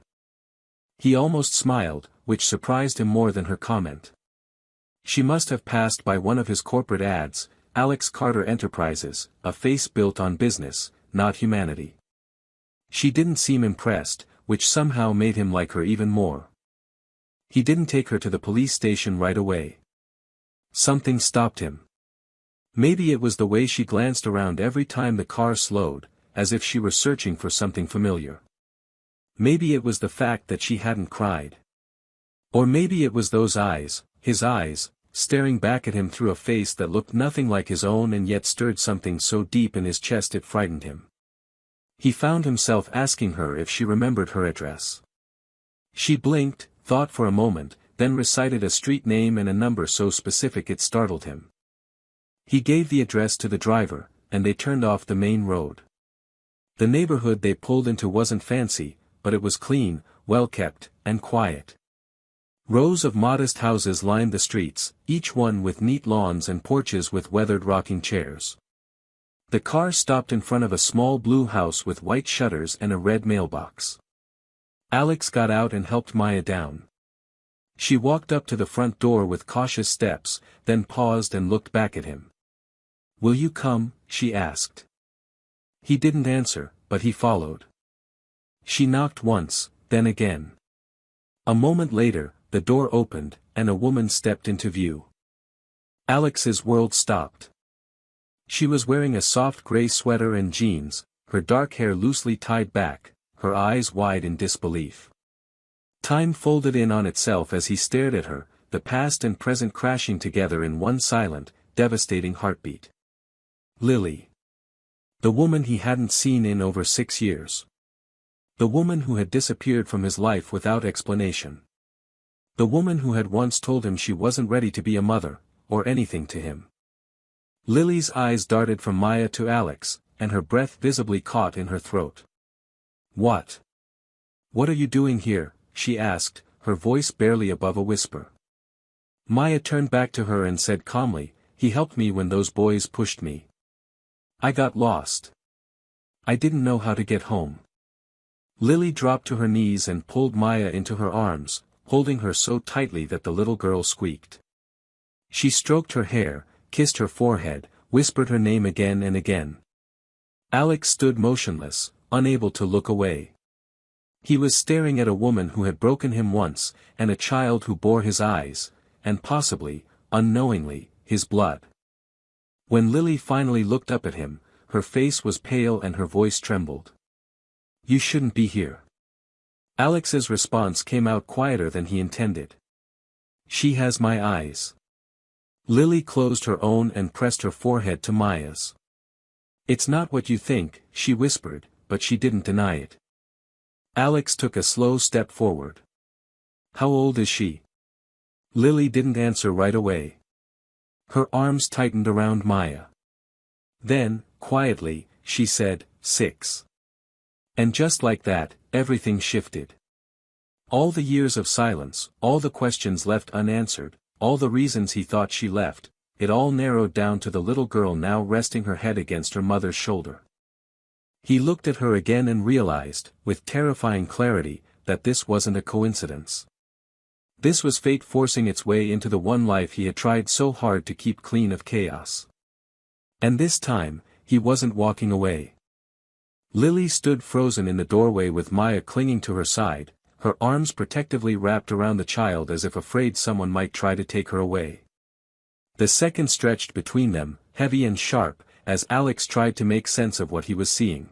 He almost smiled, which surprised him more than her comment. She must have passed by one of his corporate ads, Alex Carter Enterprises, a face built on business, not humanity. She didn't seem impressed, which somehow made him like her even more. He didn't take her to the police station right away. Something stopped him. Maybe it was the way she glanced around every time the car slowed, as if she were searching for something familiar. Maybe it was the fact that she hadn't cried. Or maybe it was those eyes, his eyes, staring back at him through a face that looked nothing like his own and yet stirred something so deep in his chest it frightened him. He found himself asking her if she remembered her address. She blinked, thought for a moment, then recited a street name and a number so specific it startled him. He gave the address to the driver, and they turned off the main road. The neighborhood they pulled into wasn't fancy, but it was clean, well-kept, and quiet. Rows of modest houses lined the streets, each one with neat lawns and porches with weathered rocking chairs. The car stopped in front of a small blue house with white shutters and a red mailbox. Alex got out and helped Maya down. She walked up to the front door with cautious steps, then paused and looked back at him. Will you come? She asked. He didn't answer, but he followed. She knocked once, then again. A moment later, the door opened, and a woman stepped into view. Alex's world stopped. She was wearing a soft gray sweater and jeans, her dark hair loosely tied back, her eyes wide in disbelief. Time folded in on itself as he stared at her, the past and present crashing together in one silent, devastating heartbeat. Lily. The woman he hadn't seen in over 6 years. The woman who had disappeared from his life without explanation. The woman who had once told him she wasn't ready to be a mother, or anything to him. Lily's eyes darted from Maya to Alex, and her breath visibly caught in her throat. What? What are you doing here? She asked, her voice barely above a whisper. Maya turned back to her and said calmly, he helped me when those boys pushed me. I got lost. I didn't know how to get home. Lily dropped to her knees and pulled Maya into her arms, holding her so tightly that the little girl squeaked. She stroked her hair, kissed her forehead, whispered her name again and again. Alex stood motionless, unable to look away. He was staring at a woman who had broken him once, and a child who bore his eyes, and possibly, unknowingly, his blood. When Lily finally looked up at him, her face was pale and her voice trembled. You shouldn't be here. Alex's response came out quieter than he intended. She has my eyes. Lily closed her own and pressed her forehead to Maya's. It's not what you think, she whispered, but she didn't deny it. Alex took a slow step forward. How old is she? Lily didn't answer right away. Her arms tightened around Maya. Then, quietly, she said, 6. And just like that, everything shifted. All the years of silence, all the questions left unanswered, all the reasons he thought she left, it all narrowed down to the little girl now resting her head against her mother's shoulder. He looked at her again and realized, with terrifying clarity, that this wasn't a coincidence. This was fate forcing its way into the one life he had tried so hard to keep clean of chaos. And this time, he wasn't walking away. Lily stood frozen in the doorway with Maya clinging to her side, her arms protectively wrapped around the child as if afraid someone might try to take her away. The second stretched between them, heavy and sharp, as Alex tried to make sense of what he was seeing.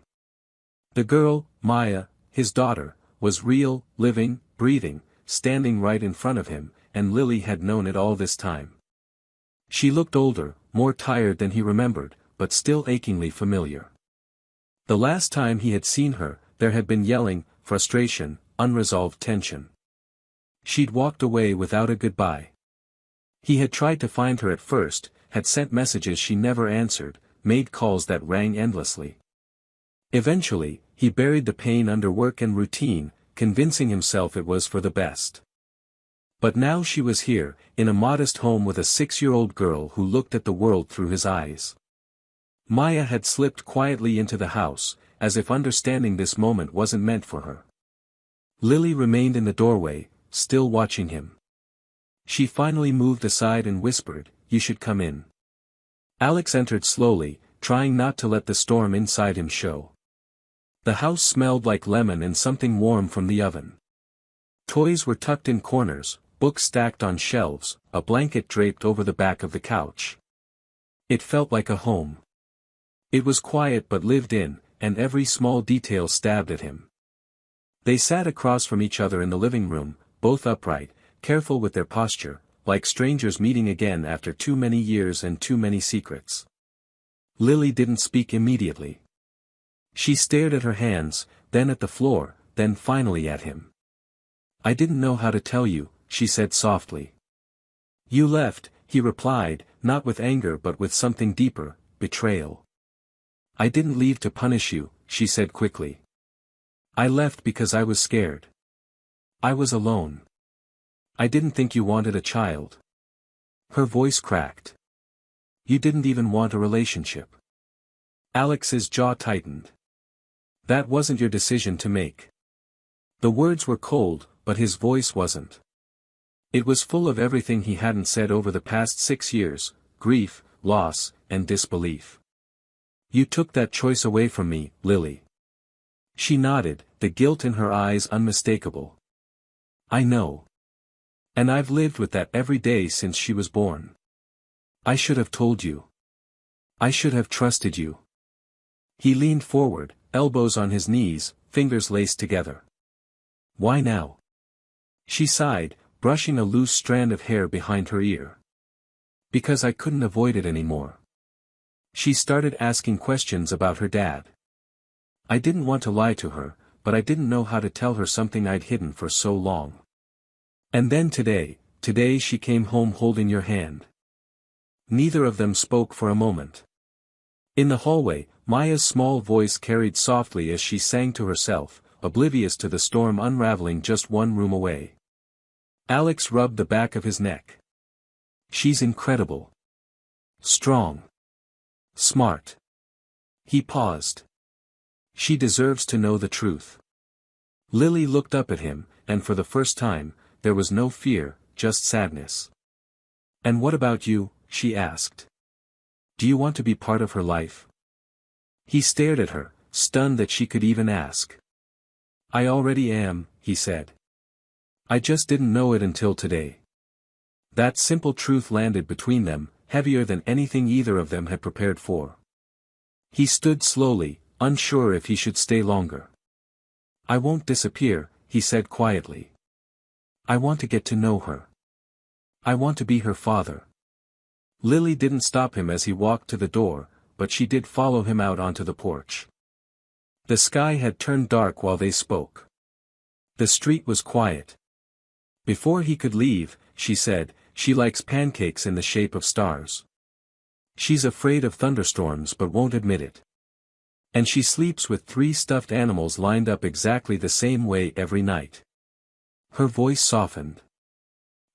The girl, Maya, his daughter, was real, living, breathing, standing right in front of him, and Lily had known it all this time. She looked older, more tired than he remembered, but still achingly familiar. The last time he had seen her, there had been yelling, frustration, unresolved tension. She'd walked away without a goodbye. He had tried to find her at first, had sent messages she never answered, made calls that rang endlessly. Eventually, he buried the pain under work and routine, convincing himself it was for the best. But now she was here, in a modest home with a 6-year-old girl who looked at the world through his eyes. Maya had slipped quietly into the house, as if understanding this moment wasn't meant for her. Lily remained in the doorway, still watching him. She finally moved aside and whispered, "You should come in." Alex entered slowly, trying not to let the storm inside him show. The house smelled like lemon and something warm from the oven. Toys were tucked in corners, books stacked on shelves, a blanket draped over the back of the couch. It felt like a home. It was quiet but lived in, and every small detail stabbed at him. They sat across from each other in the living room, both upright, careful with their posture, like strangers meeting again after too many years and too many secrets. Lily didn't speak immediately. She stared at her hands, then at the floor, then finally at him. "I didn't know how to tell you," she said softly. "You left," he replied, not with anger but with something deeper, betrayal. "I didn't leave to punish you," she said quickly. "I left because I was scared. I was alone. I didn't think you wanted a child." Her voice cracked. "You didn't even want a relationship." Alex's jaw tightened. "That wasn't your decision to make." The words were cold, but his voice wasn't. It was full of everything he hadn't said over the past 6 years, grief, loss, and disbelief. "You took that choice away from me, Lily." She nodded, the guilt in her eyes unmistakable. "I know. And I've lived with that every day since she was born. I should have told you. I should have trusted you." He leaned forward, elbows on his knees, fingers laced together. "Why now?" She sighed, brushing a loose strand of hair behind her ear. "Because I couldn't avoid it anymore." She started asking questions about her dad. "I didn't want to lie to her, but I didn't know how to tell her something I'd hidden for so long. And then today she came home holding your hand." Neither of them spoke for a moment. In the hallway, Maya's small voice carried softly as she sang to herself, oblivious to the storm unraveling just one room away. Alex rubbed the back of his neck. "She's incredible. Strong. Smart." He paused. "She deserves to know the truth." Lily looked up at him, and for the first time, there was no fear, just sadness. "And what about you?" she asked. "Do you want to be part of her life?" He stared at her, stunned that she could even ask. "I already am," he said. "I just didn't know it until today." That simple truth landed between them, heavier than anything either of them had prepared for. He stood slowly, unsure if he should stay longer. "I won't disappear," he said quietly. "I want to get to know her. I want to be her father." Lily didn't stop him as he walked to the door, but she did follow him out onto the porch. The sky had turned dark while they spoke. The street was quiet. Before he could leave, she said, "She likes pancakes in the shape of stars. She's afraid of thunderstorms but won't admit it. And she sleeps with 3 stuffed animals lined up exactly the same way every night." Her voice softened.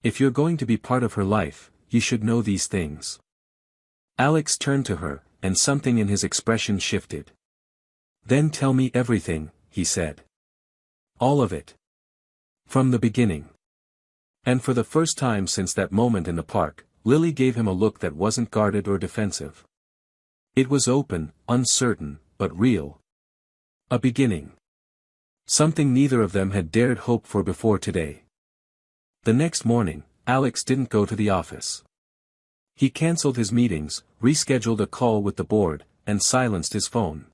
"If you're going to be part of her life, you should know these things." Alex turned to her, and something in his expression shifted. "Then tell me everything," he said. "All of it. From the beginning." And for the first time since that moment in the park, Lily gave him a look that wasn't guarded or defensive. It was open, uncertain, but real. A beginning. Something neither of them had dared hope for before today. The next morning, Alex didn't go to the office. He cancelled his meetings, rescheduled a call with the board, and silenced his phone.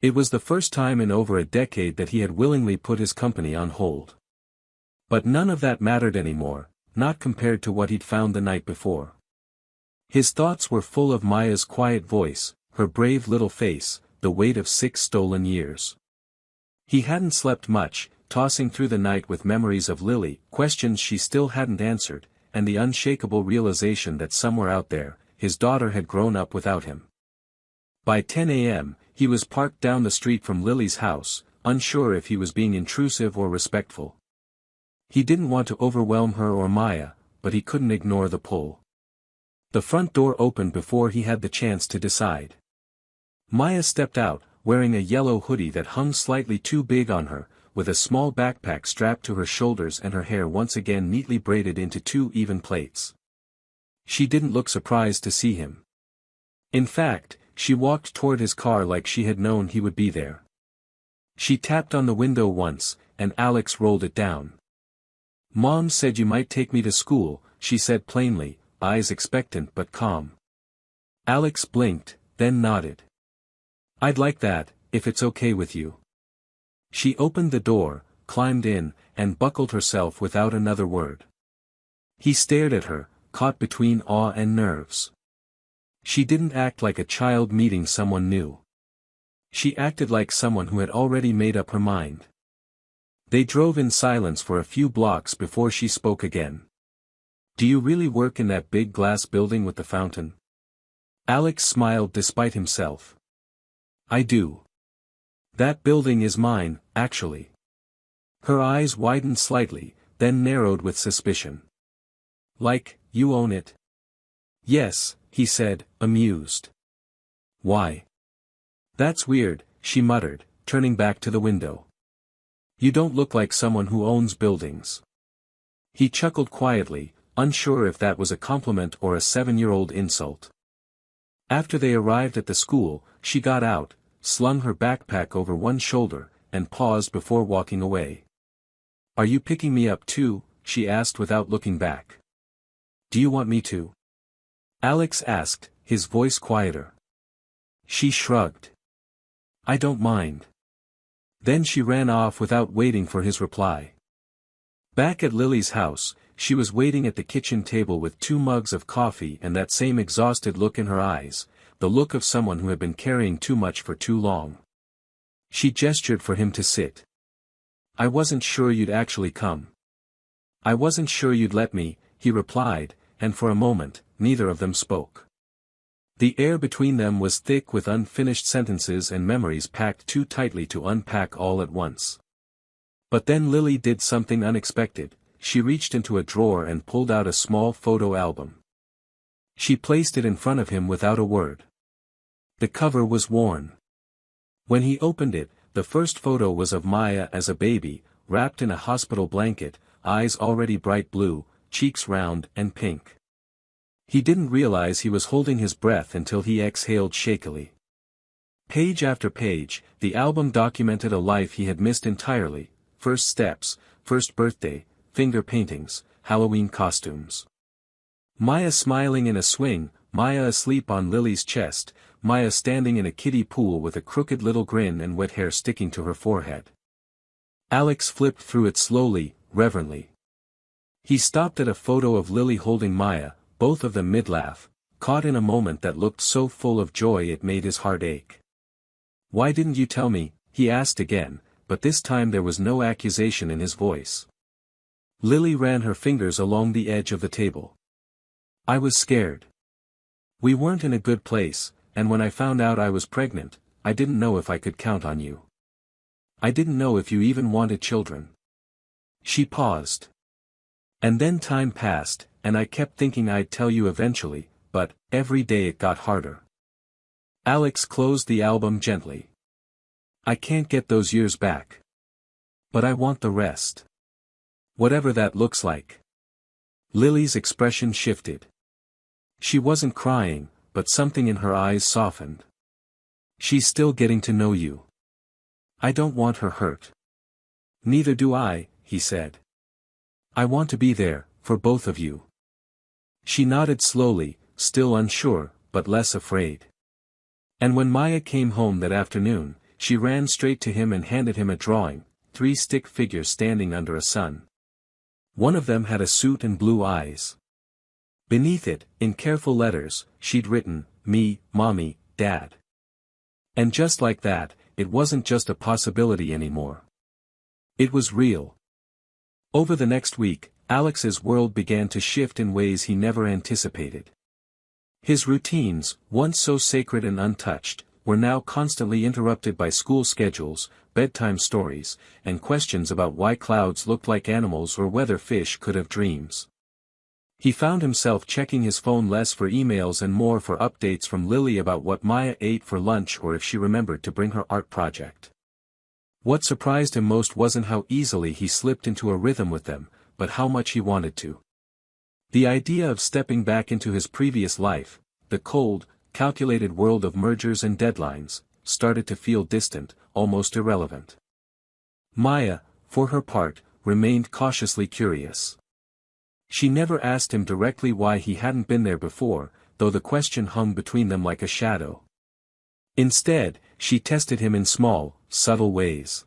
It was the first time in over a decade that he had willingly put his company on hold. But none of that mattered anymore, not compared to what he'd found the night before. His thoughts were full of Maya's quiet voice, her brave little face, the weight of 6 stolen years. He hadn't slept much, tossing through the night with memories of Lily, questions she still hadn't answered, and the unshakable realization that somewhere out there, his daughter had grown up without him. By 10 a.m., he was parked down the street from Lily's house, unsure if he was being intrusive or respectful. He didn't want to overwhelm her or Maya, but he couldn't ignore the pull. The front door opened before he had the chance to decide. Maya stepped out, wearing a yellow hoodie that hung slightly too big on her, with a small backpack strapped to her shoulders and her hair once again neatly braided into two even plaits. She didn't look surprised to see him. In fact, she walked toward his car like she had known he would be there. She tapped on the window once, and Alex rolled it down. "Mom said you might take me to school," she said plainly, eyes expectant but calm. Alex blinked, then nodded. "I'd like that, if it's okay with you." She opened the door, climbed in, and buckled herself without another word. He stared at her, caught between awe and nerves. She didn't act like a child meeting someone new. She acted like someone who had already made up her mind. They drove in silence for a few blocks before she spoke again. "Do you really work in that big glass building with the fountain?" Alex smiled despite himself. "I do. That building is mine, actually." Her eyes widened slightly, then narrowed with suspicion. "Like, you own it?" "Yes," he said, amused. "Why?" "That's weird," she muttered, turning back to the window. "You don't look like someone who owns buildings." He chuckled quietly, unsure if that was a compliment or a 7-year-old insult. After they arrived at the school, she got out, slung her backpack over one shoulder, and paused before walking away. "Are you picking me up too?" she asked without looking back. "Do you want me to?" Alex asked, his voice quieter. She shrugged. "I don't mind." Then she ran off without waiting for his reply. Back at Lily's house, she was waiting at the kitchen table with 2 mugs of coffee and that same exhausted look in her eyes, the look of someone who had been carrying too much for too long. She gestured for him to sit. "I wasn't sure you'd actually come." "I wasn't sure you'd let me," he replied, and for a moment, neither of them spoke. The air between them was thick with unfinished sentences and memories packed too tightly to unpack all at once. But then Lily did something unexpected. She reached into a drawer and pulled out a small photo album. She placed it in front of him without a word. The cover was worn. When he opened it, the first photo was of Maya as a baby, wrapped in a hospital blanket, eyes already bright blue, cheeks round and pink. He didn't realize he was holding his breath until he exhaled shakily. Page after page, the album documented a life he had missed entirely: first steps, first birthday, finger paintings, Halloween costumes. Maya smiling in a swing, Maya asleep on Lily's chest, Maya standing in a kiddie pool with a crooked little grin and wet hair sticking to her forehead. Alex flipped through it slowly, reverently. He stopped at a photo of Lily holding Maya, both of them mid-laugh, caught in a moment that looked so full of joy it made his heart ache. "Why didn't you tell me?" he asked again, but this time there was no accusation in his voice. Lily ran her fingers along the edge of the table. "I was scared. We weren't in a good place, and when I found out I was pregnant, I didn't know if I could count on you. I didn't know if you even wanted children." She paused. "And then time passed, and I kept thinking I'd tell you eventually, but, every day it got harder." Alex closed the album gently. "I can't get those years back. But I want the rest. Whatever that looks like." Lily's expression shifted. She wasn't crying, but something in her eyes softened. "She's still getting to know you. I don't want her hurt." "Neither do I," he said. "I want to be there, for both of you." She nodded slowly, still unsure, but less afraid. And when Maya came home that afternoon, she ran straight to him and handed him a drawing, 3 stick figures standing under a sun. One of them had a suit and blue eyes. Beneath it, in careful letters, she'd written, "Me, Mommy, Dad." And just like that, it wasn't just a possibility anymore. It was real. Over the next week, Alex's world began to shift in ways he never anticipated. His routines, once so sacred and untouched, were now constantly interrupted by school schedules, bedtime stories, and questions about why clouds looked like animals or whether fish could have dreams. He found himself checking his phone less for emails and more for updates from Lily about what Maya ate for lunch or if she remembered to bring her art project. What surprised him most wasn't how easily he slipped into a rhythm with them, but how much he wanted to. The idea of stepping back into his previous life, the cold, calculated world of mergers and deadlines, started to feel distant, almost irrelevant. Maya, for her part, remained cautiously curious. She never asked him directly why he hadn't been there before, though the question hung between them like a shadow. Instead, she tested him in small, subtle ways.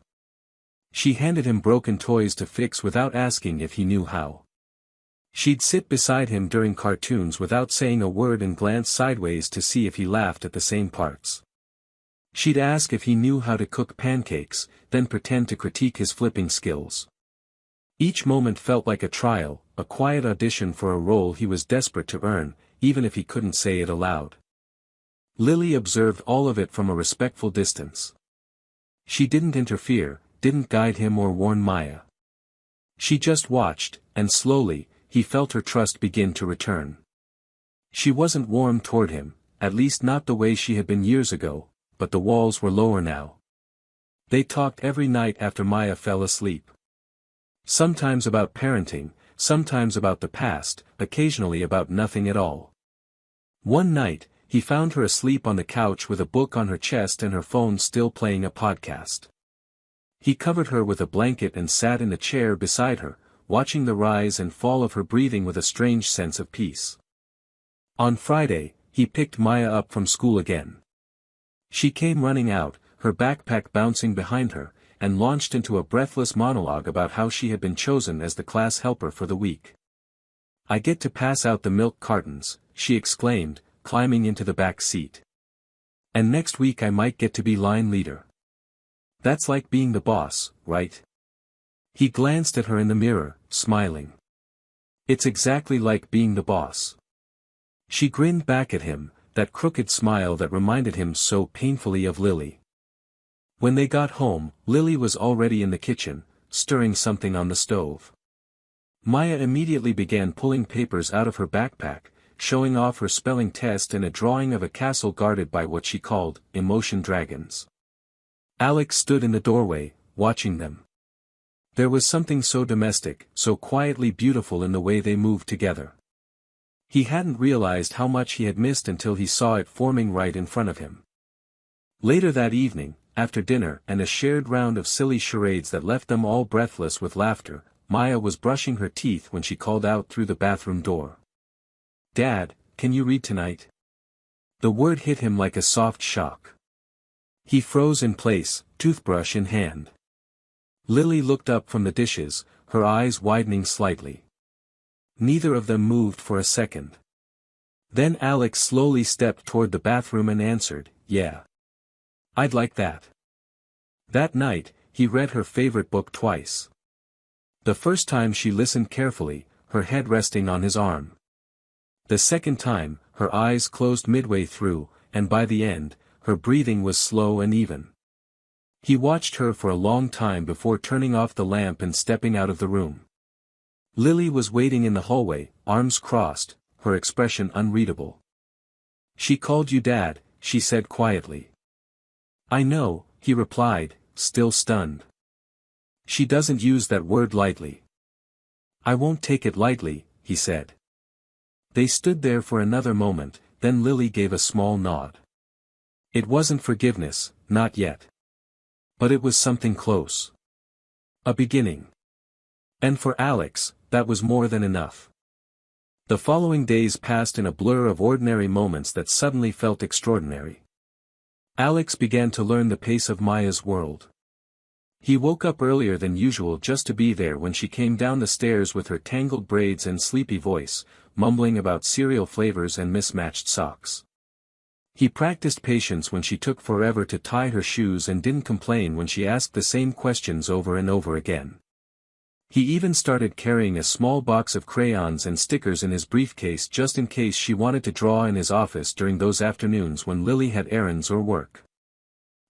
She handed him broken toys to fix without asking if he knew how. She'd sit beside him during cartoons without saying a word and glance sideways to see if he laughed at the same parts. She'd ask if he knew how to cook pancakes, then pretend to critique his flipping skills. Each moment felt like a trial, a quiet audition for a role he was desperate to earn, even if he couldn't say it aloud. Lily observed all of it from a respectful distance. She didn't interfere, didn't guide him or warn Maya. She just watched, and slowly, he felt her trust begin to return. She wasn't warm toward him, at least not the way she had been years ago, but the walls were lower now. They talked every night after Maya fell asleep. Sometimes about parenting, sometimes about the past, occasionally about nothing at all. One night, he found her asleep on the couch with a book on her chest and her phone still playing a podcast. He covered her with a blanket and sat in the chair beside her, watching the rise and fall of her breathing with a strange sense of peace. On Friday, he picked Maya up from school again. She came running out, her backpack bouncing behind her, and launched into a breathless monologue about how she had been chosen as the class helper for the week. "I get to pass out the milk cartons," she exclaimed, climbing into the back seat. "And next week I might get to be line leader. That's like being the boss, right?" He glanced at her in the mirror, smiling. "It's exactly like being the boss." She grinned back at him, that crooked smile that reminded him so painfully of Lily. When they got home, Lily was already in the kitchen, stirring something on the stove. Maya immediately began pulling papers out of her backpack, showing off her spelling test and a drawing of a castle guarded by what she called emotion dragons. Alex stood in the doorway, watching them. There was something so domestic, so quietly beautiful in the way they moved together. He hadn't realized how much he had missed until he saw it forming right in front of him. Later that evening, after dinner and a shared round of silly charades that left them all breathless with laughter, Maya was brushing her teeth when she called out through the bathroom door. "Dad, can you read tonight?" The word hit him like a soft shock. He froze in place, toothbrush in hand. Lily looked up from the dishes, her eyes widening slightly. Neither of them moved for a second. Then Alex slowly stepped toward the bathroom and answered, "Yeah. I'd like that." That night, he read her favorite book twice. The first time she listened carefully, her head resting on his arm. The second time, her eyes closed midway through, and by the end, her breathing was slow and even. He watched her for a long time before turning off the lamp and stepping out of the room. Lily was waiting in the hallway, arms crossed, her expression unreadable. "She called you Dad," she said quietly. "I know," he replied, still stunned. "She doesn't use that word lightly." "I won't take it lightly," he said. They stood there for another moment, then Lily gave a small nod. It wasn't forgiveness, not yet. But it was something close. A beginning. And for Alex, that was more than enough. The following days passed in a blur of ordinary moments that suddenly felt extraordinary. Alex began to learn the pace of Maya's world. He woke up earlier than usual just to be there when she came down the stairs with her tangled braids and sleepy voice, mumbling about cereal flavors and mismatched socks. He practiced patience when she took forever to tie her shoes and didn't complain when she asked the same questions over and over again. He even started carrying a small box of crayons and stickers in his briefcase just in case she wanted to draw in his office during those afternoons when Lily had errands or work.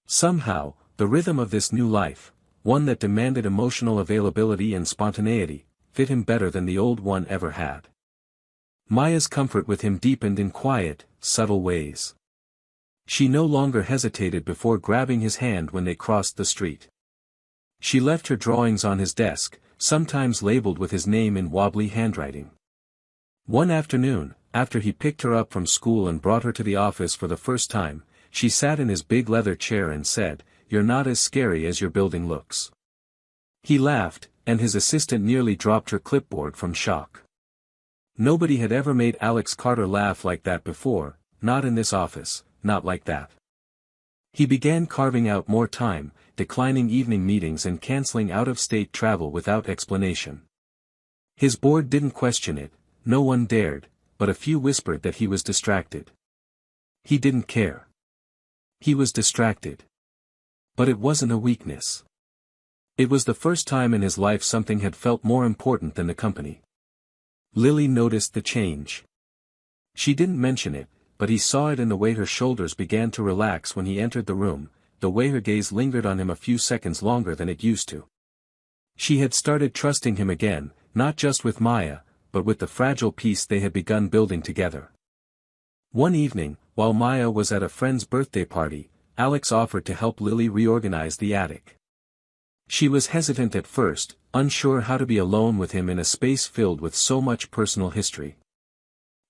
Somehow, the rhythm of this new life, one that demanded emotional availability and spontaneity, fit him better than the old one ever had. Maya's comfort with him deepened in quiet, subtle ways. She no longer hesitated before grabbing his hand when they crossed the street. She left her drawings on his desk, sometimes labeled with his name in wobbly handwriting. One afternoon, after he picked her up from school and brought her to the office for the first time, she sat in his big leather chair and said, "You're not as scary as your building looks." He laughed, and his assistant nearly dropped her clipboard from shock. Nobody had ever made Alex Carter laugh like that before, not in this office, not like that. He began carving out more time, declining evening meetings and canceling out-of-state travel without explanation. His board didn't question it, no one dared, but a few whispered that he was distracted. He didn't care. He was distracted. But it wasn't a weakness. It was the first time in his life something had felt more important than the company. Lily noticed the change. She didn't mention it, but he saw it in the way her shoulders began to relax when he entered the room, the way her gaze lingered on him a few seconds longer than it used to. She had started trusting him again, not just with Maya, but with the fragile piece they had begun building together. One evening, while Maya was at a friend's birthday party, Alex offered to help Lily reorganize the attic. She was hesitant at first, unsure how to be alone with him in a space filled with so much personal history.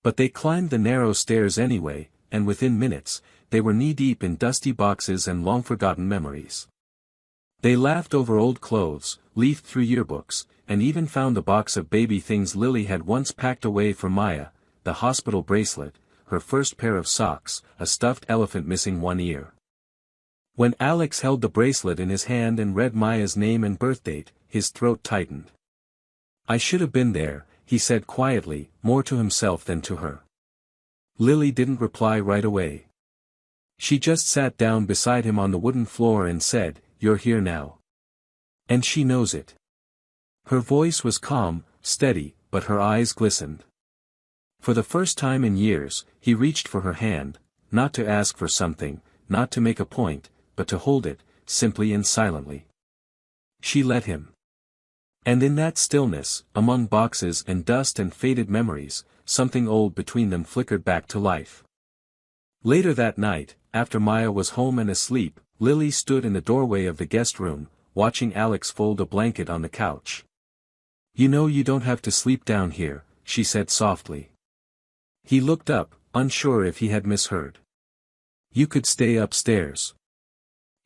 But they climbed the narrow stairs anyway, and within minutes, they were knee-deep in dusty boxes and long-forgotten memories. They laughed over old clothes, leafed through yearbooks, and even found the box of baby things Lily had once packed away for Maya, the hospital bracelet, her first pair of socks, a stuffed elephant missing one ear. When Alex held the bracelet in his hand and read Maya's name and birthdate, his throat tightened. "I should have been there," he said quietly, more to himself than to her. Lily didn't reply right away. She just sat down beside him on the wooden floor and said, "You're here now. And she knows it." Her voice was calm, steady, but her eyes glistened. For the first time in years, he reached for her hand, not to ask for something, not to make a point, but to hold it, simply and silently. She let him. And in that stillness, among boxes and dust and faded memories, something old between them flickered back to life. Later that night, after Maya was home and asleep, Lily stood in the doorway of the guest room, watching Alex fold a blanket on the couch. "You know you don't have to sleep down here," she said softly. He looked up, unsure if he had misheard. "You could stay upstairs."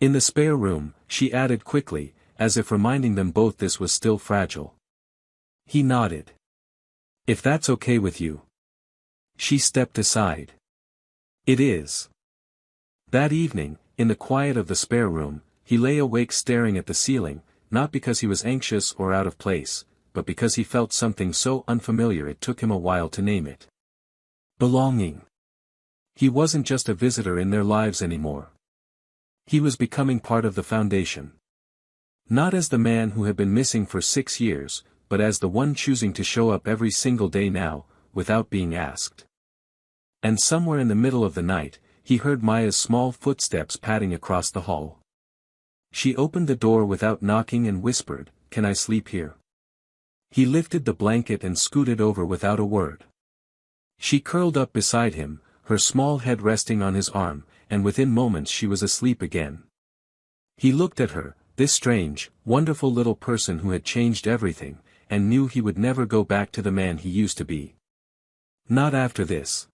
"In the spare room," she added quickly, as if reminding them both this was still fragile. He nodded. "If that's okay with you." She stepped aside. "It is." That evening, in the quiet of the spare room, he lay awake staring at the ceiling, not because he was anxious or out of place, but because he felt something so unfamiliar it took him a while to name it. Belonging. He wasn't just a visitor in their lives anymore. He was becoming part of the foundation. Not as the man who had been missing for 6 years, but as the one choosing to show up every single day now, without being asked. And somewhere in the middle of the night, he heard Maya's small footsteps padding across the hall. She opened the door without knocking and whispered, "Can I sleep here?" He lifted the blanket and scooted over without a word. She curled up beside him, her small head resting on his arm, and within moments she was asleep again. He looked at her, this strange, wonderful little person who had changed everything, and knew he would never go back to the man he used to be. Not after this.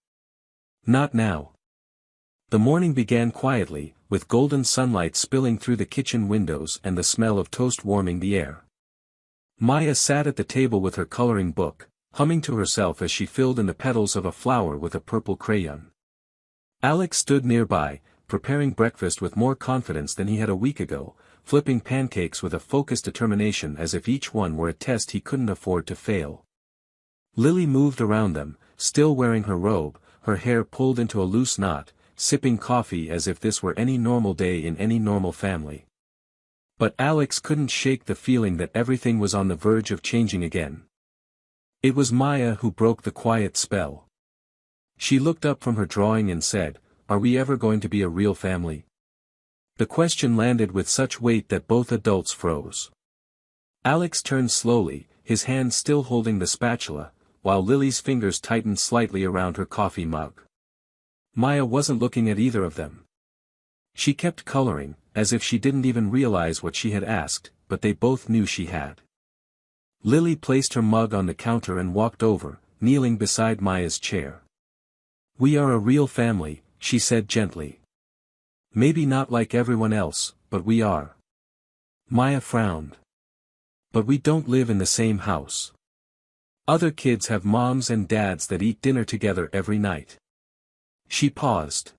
Not now. The morning began quietly, with golden sunlight spilling through the kitchen windows and the smell of toast warming the air. Maya sat at the table with her coloring book, humming to herself as she filled in the petals of a flower with a purple crayon. Alex stood nearby, preparing breakfast with more confidence than he had a week ago, flipping pancakes with a focused determination as if each one were a test he couldn't afford to fail. Lily moved around them, still wearing her robe, her hair pulled into a loose knot, sipping coffee as if this were any normal day in any normal family. But Alex couldn't shake the feeling that everything was on the verge of changing again. It was Maya who broke the quiet spell. She looked up from her drawing and said, "Are we ever going to be a real family?" The question landed with such weight that both adults froze. Alex turned slowly, his hand still holding the spatula, while Lily's fingers tightened slightly around her coffee mug. Maya wasn't looking at either of them. She kept coloring, as if she didn't even realize what she had asked, but they both knew she had. Lily placed her mug on the counter and walked over, kneeling beside Maya's chair. "We are a real family," she said gently. "Maybe not like everyone else, but we are." Maya frowned. "But we don't live in the same house. Other kids have moms and dads that eat dinner together every night." She paused.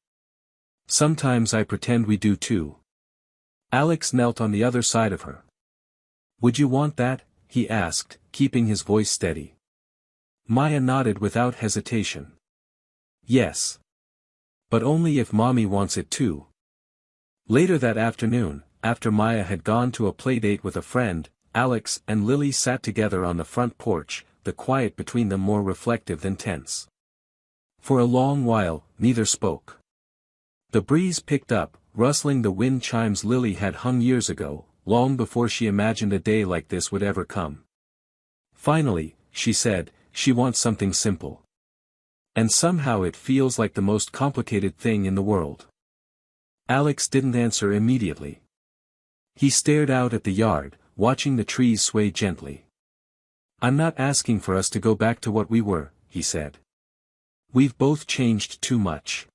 "Sometimes I pretend we do too." Alex knelt on the other side of her. "Would you want that?" he asked, keeping his voice steady. Maya nodded without hesitation. "Yes. But only if Mommy wants it too." Later that afternoon, after Maya had gone to a playdate with a friend, Alex and Lily sat together on the front porch, the quiet between them more reflective than tense. For a long while, neither spoke. The breeze picked up, rustling the wind chimes Lily had hung years ago, long before she imagined a day like this would ever come. "Finally," she said, "she wants something simple. And somehow it feels like the most complicated thing in the world." Alex didn't answer immediately. He stared out at the yard, watching the trees sway gently. "I'm not asking for us to go back to what we were," he said. "We've both changed too much.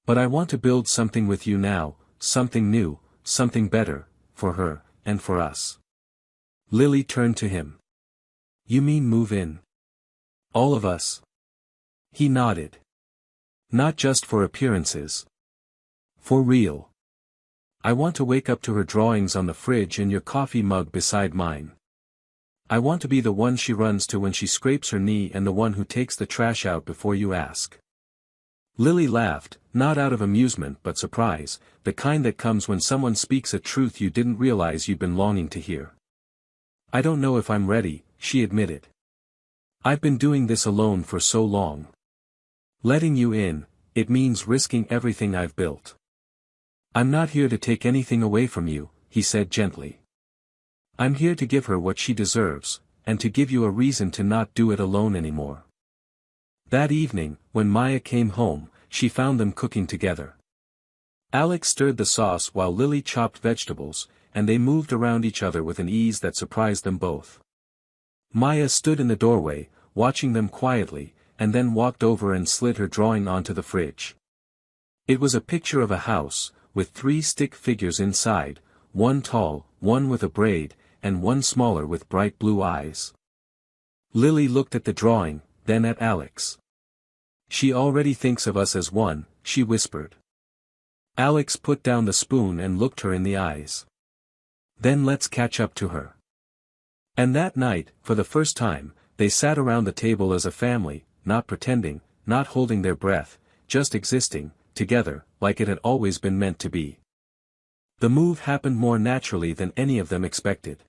But I want to build something with you now, something new, something better, for her, and for us." Lily turned to him. "You mean move in? All of us?" He nodded. "Not just for appearances. For real. I want to wake up to her drawings on the fridge and your coffee mug beside mine. I want to be the one she runs to when she scrapes her knee and the one who takes the trash out before you ask." Lily laughed, not out of amusement but surprise, the kind that comes when someone speaks a truth you didn't realize you'd been longing to hear. "I don't know if I'm ready," she admitted. "I've been doing this alone for so long. Letting you in, it means risking everything I've built." "I'm not here to take anything away from you," he said gently. "I'm here to give her what she deserves, and to give you a reason to not do it alone anymore." That evening, when Maya came home, she found them cooking together. Alex stirred the sauce while Lily chopped vegetables, and they moved around each other with an ease that surprised them both. Maya stood in the doorway, watching them quietly, and then walked over and slid her drawing onto the fridge. It was a picture of a house, with 3 stick figures inside, one tall, one with a braid, and one smaller with bright blue eyes. Lily looked at the drawing, then at Alex. "She already thinks of us as one," she whispered. Alex put down the spoon and looked her in the eyes. "Then let's catch up to her." And that night, for the first time, they sat around the table as a family, not pretending, not holding their breath, just existing, together, like it had always been meant to be. The move happened more naturally than any of them expected.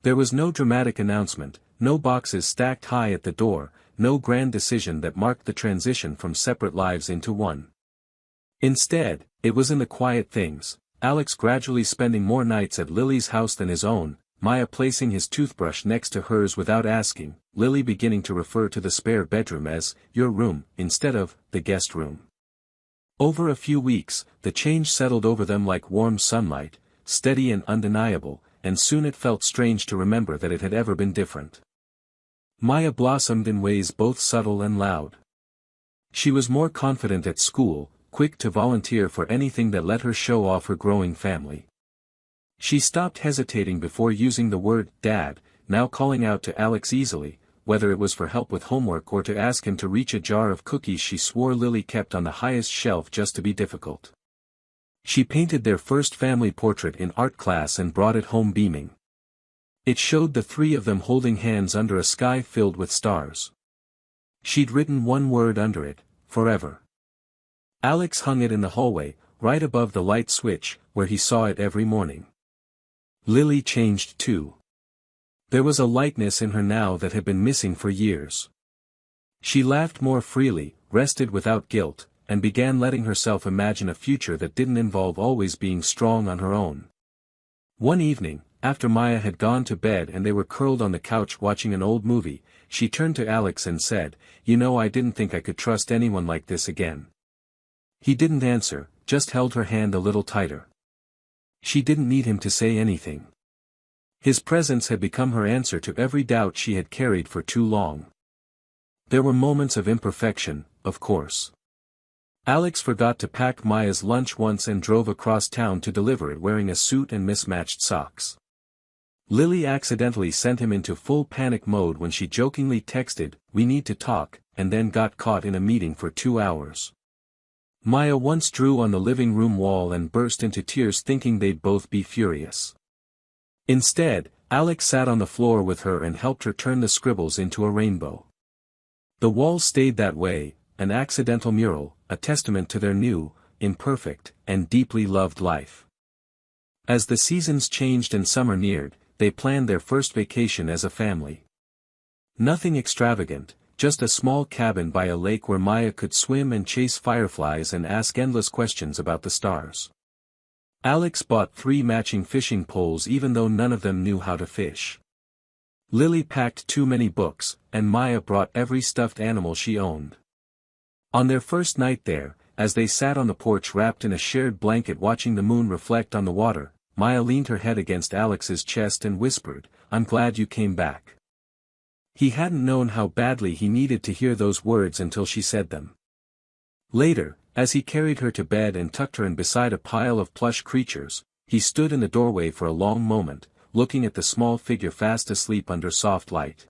There was no dramatic announcement, no boxes stacked high at the door, no grand decision that marked the transition from separate lives into one. Instead, it was in the quiet things, Alex gradually spending more nights at Lily's house than his own, Maya placing his toothbrush next to hers without asking, Lily beginning to refer to the spare bedroom as, your room, instead of, the guest room. Over a few weeks, the change settled over them like warm sunlight, steady and undeniable, and soon it felt strange to remember that it had ever been different. Maya blossomed in ways both subtle and loud. She was more confident at school, quick to volunteer for anything that let her show off her growing family. She stopped hesitating before using the word "dad," now calling out to Alex easily, whether it was for help with homework or to ask him to reach a jar of cookies she swore Lily kept on the highest shelf just to be difficult. She painted their first family portrait in art class and brought it home beaming. It showed the 3 of them holding hands under a sky filled with stars. She'd written one word under it, forever. Alex hung it in the hallway, right above the light switch, where he saw it every morning. Lily changed too. There was a lightness in her now that had been missing for years. She laughed more freely, rested without guilt, and began letting herself imagine a future that didn't involve always being strong on her own. One evening, after Maya had gone to bed and they were curled on the couch watching an old movie, she turned to Alex and said, "You know, I didn't think I could trust anyone like this again." He didn't answer, just held her hand a little tighter. She didn't need him to say anything. His presence had become her answer to every doubt she had carried for too long. There were moments of imperfection, of course. Alex forgot to pack Maya's lunch once and drove across town to deliver it wearing a suit and mismatched socks. Lily accidentally sent him into full panic mode when she jokingly texted, "We need to talk," and then got caught in a meeting for 2 hours. Maya once drew on the living room wall and burst into tears thinking they'd both be furious. Instead, Alex sat on the floor with her and helped her turn the scribbles into a rainbow. The wall stayed that way, an accidental mural, a testament to their new, imperfect, and deeply loved life. As the seasons changed and summer neared, they planned their first vacation as a family. Nothing extravagant, just a small cabin by a lake where Maya could swim and chase fireflies and ask endless questions about the stars. Alex bought 3 matching fishing poles even though none of them knew how to fish. Lily packed too many books, and Maya brought every stuffed animal she owned. On their first night there, as they sat on the porch wrapped in a shared blanket watching the moon reflect on the water, Maya leaned her head against Alex's chest and whispered, "I'm glad you came back." He hadn't known how badly he needed to hear those words until she said them. Later, as he carried her to bed and tucked her in beside a pile of plush creatures, he stood in the doorway for a long moment, looking at the small figure fast asleep under soft light.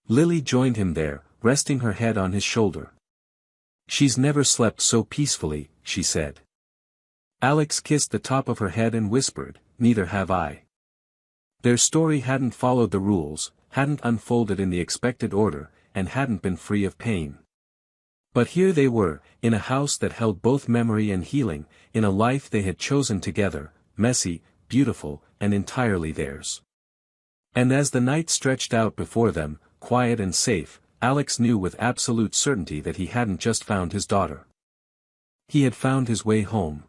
Lily joined him there, resting her head on his shoulder. "She's never slept so peacefully," she said. Alex kissed the top of her head and whispered, "Neither have I." Their story hadn't followed the rules, hadn't unfolded in the expected order, and hadn't been free of pain. But here they were, in a house that held both memory and healing, in a life they had chosen together, messy, beautiful, and entirely theirs. And as the night stretched out before them, quiet and safe, Alex knew with absolute certainty that he hadn't just found his daughter. He had found his way home.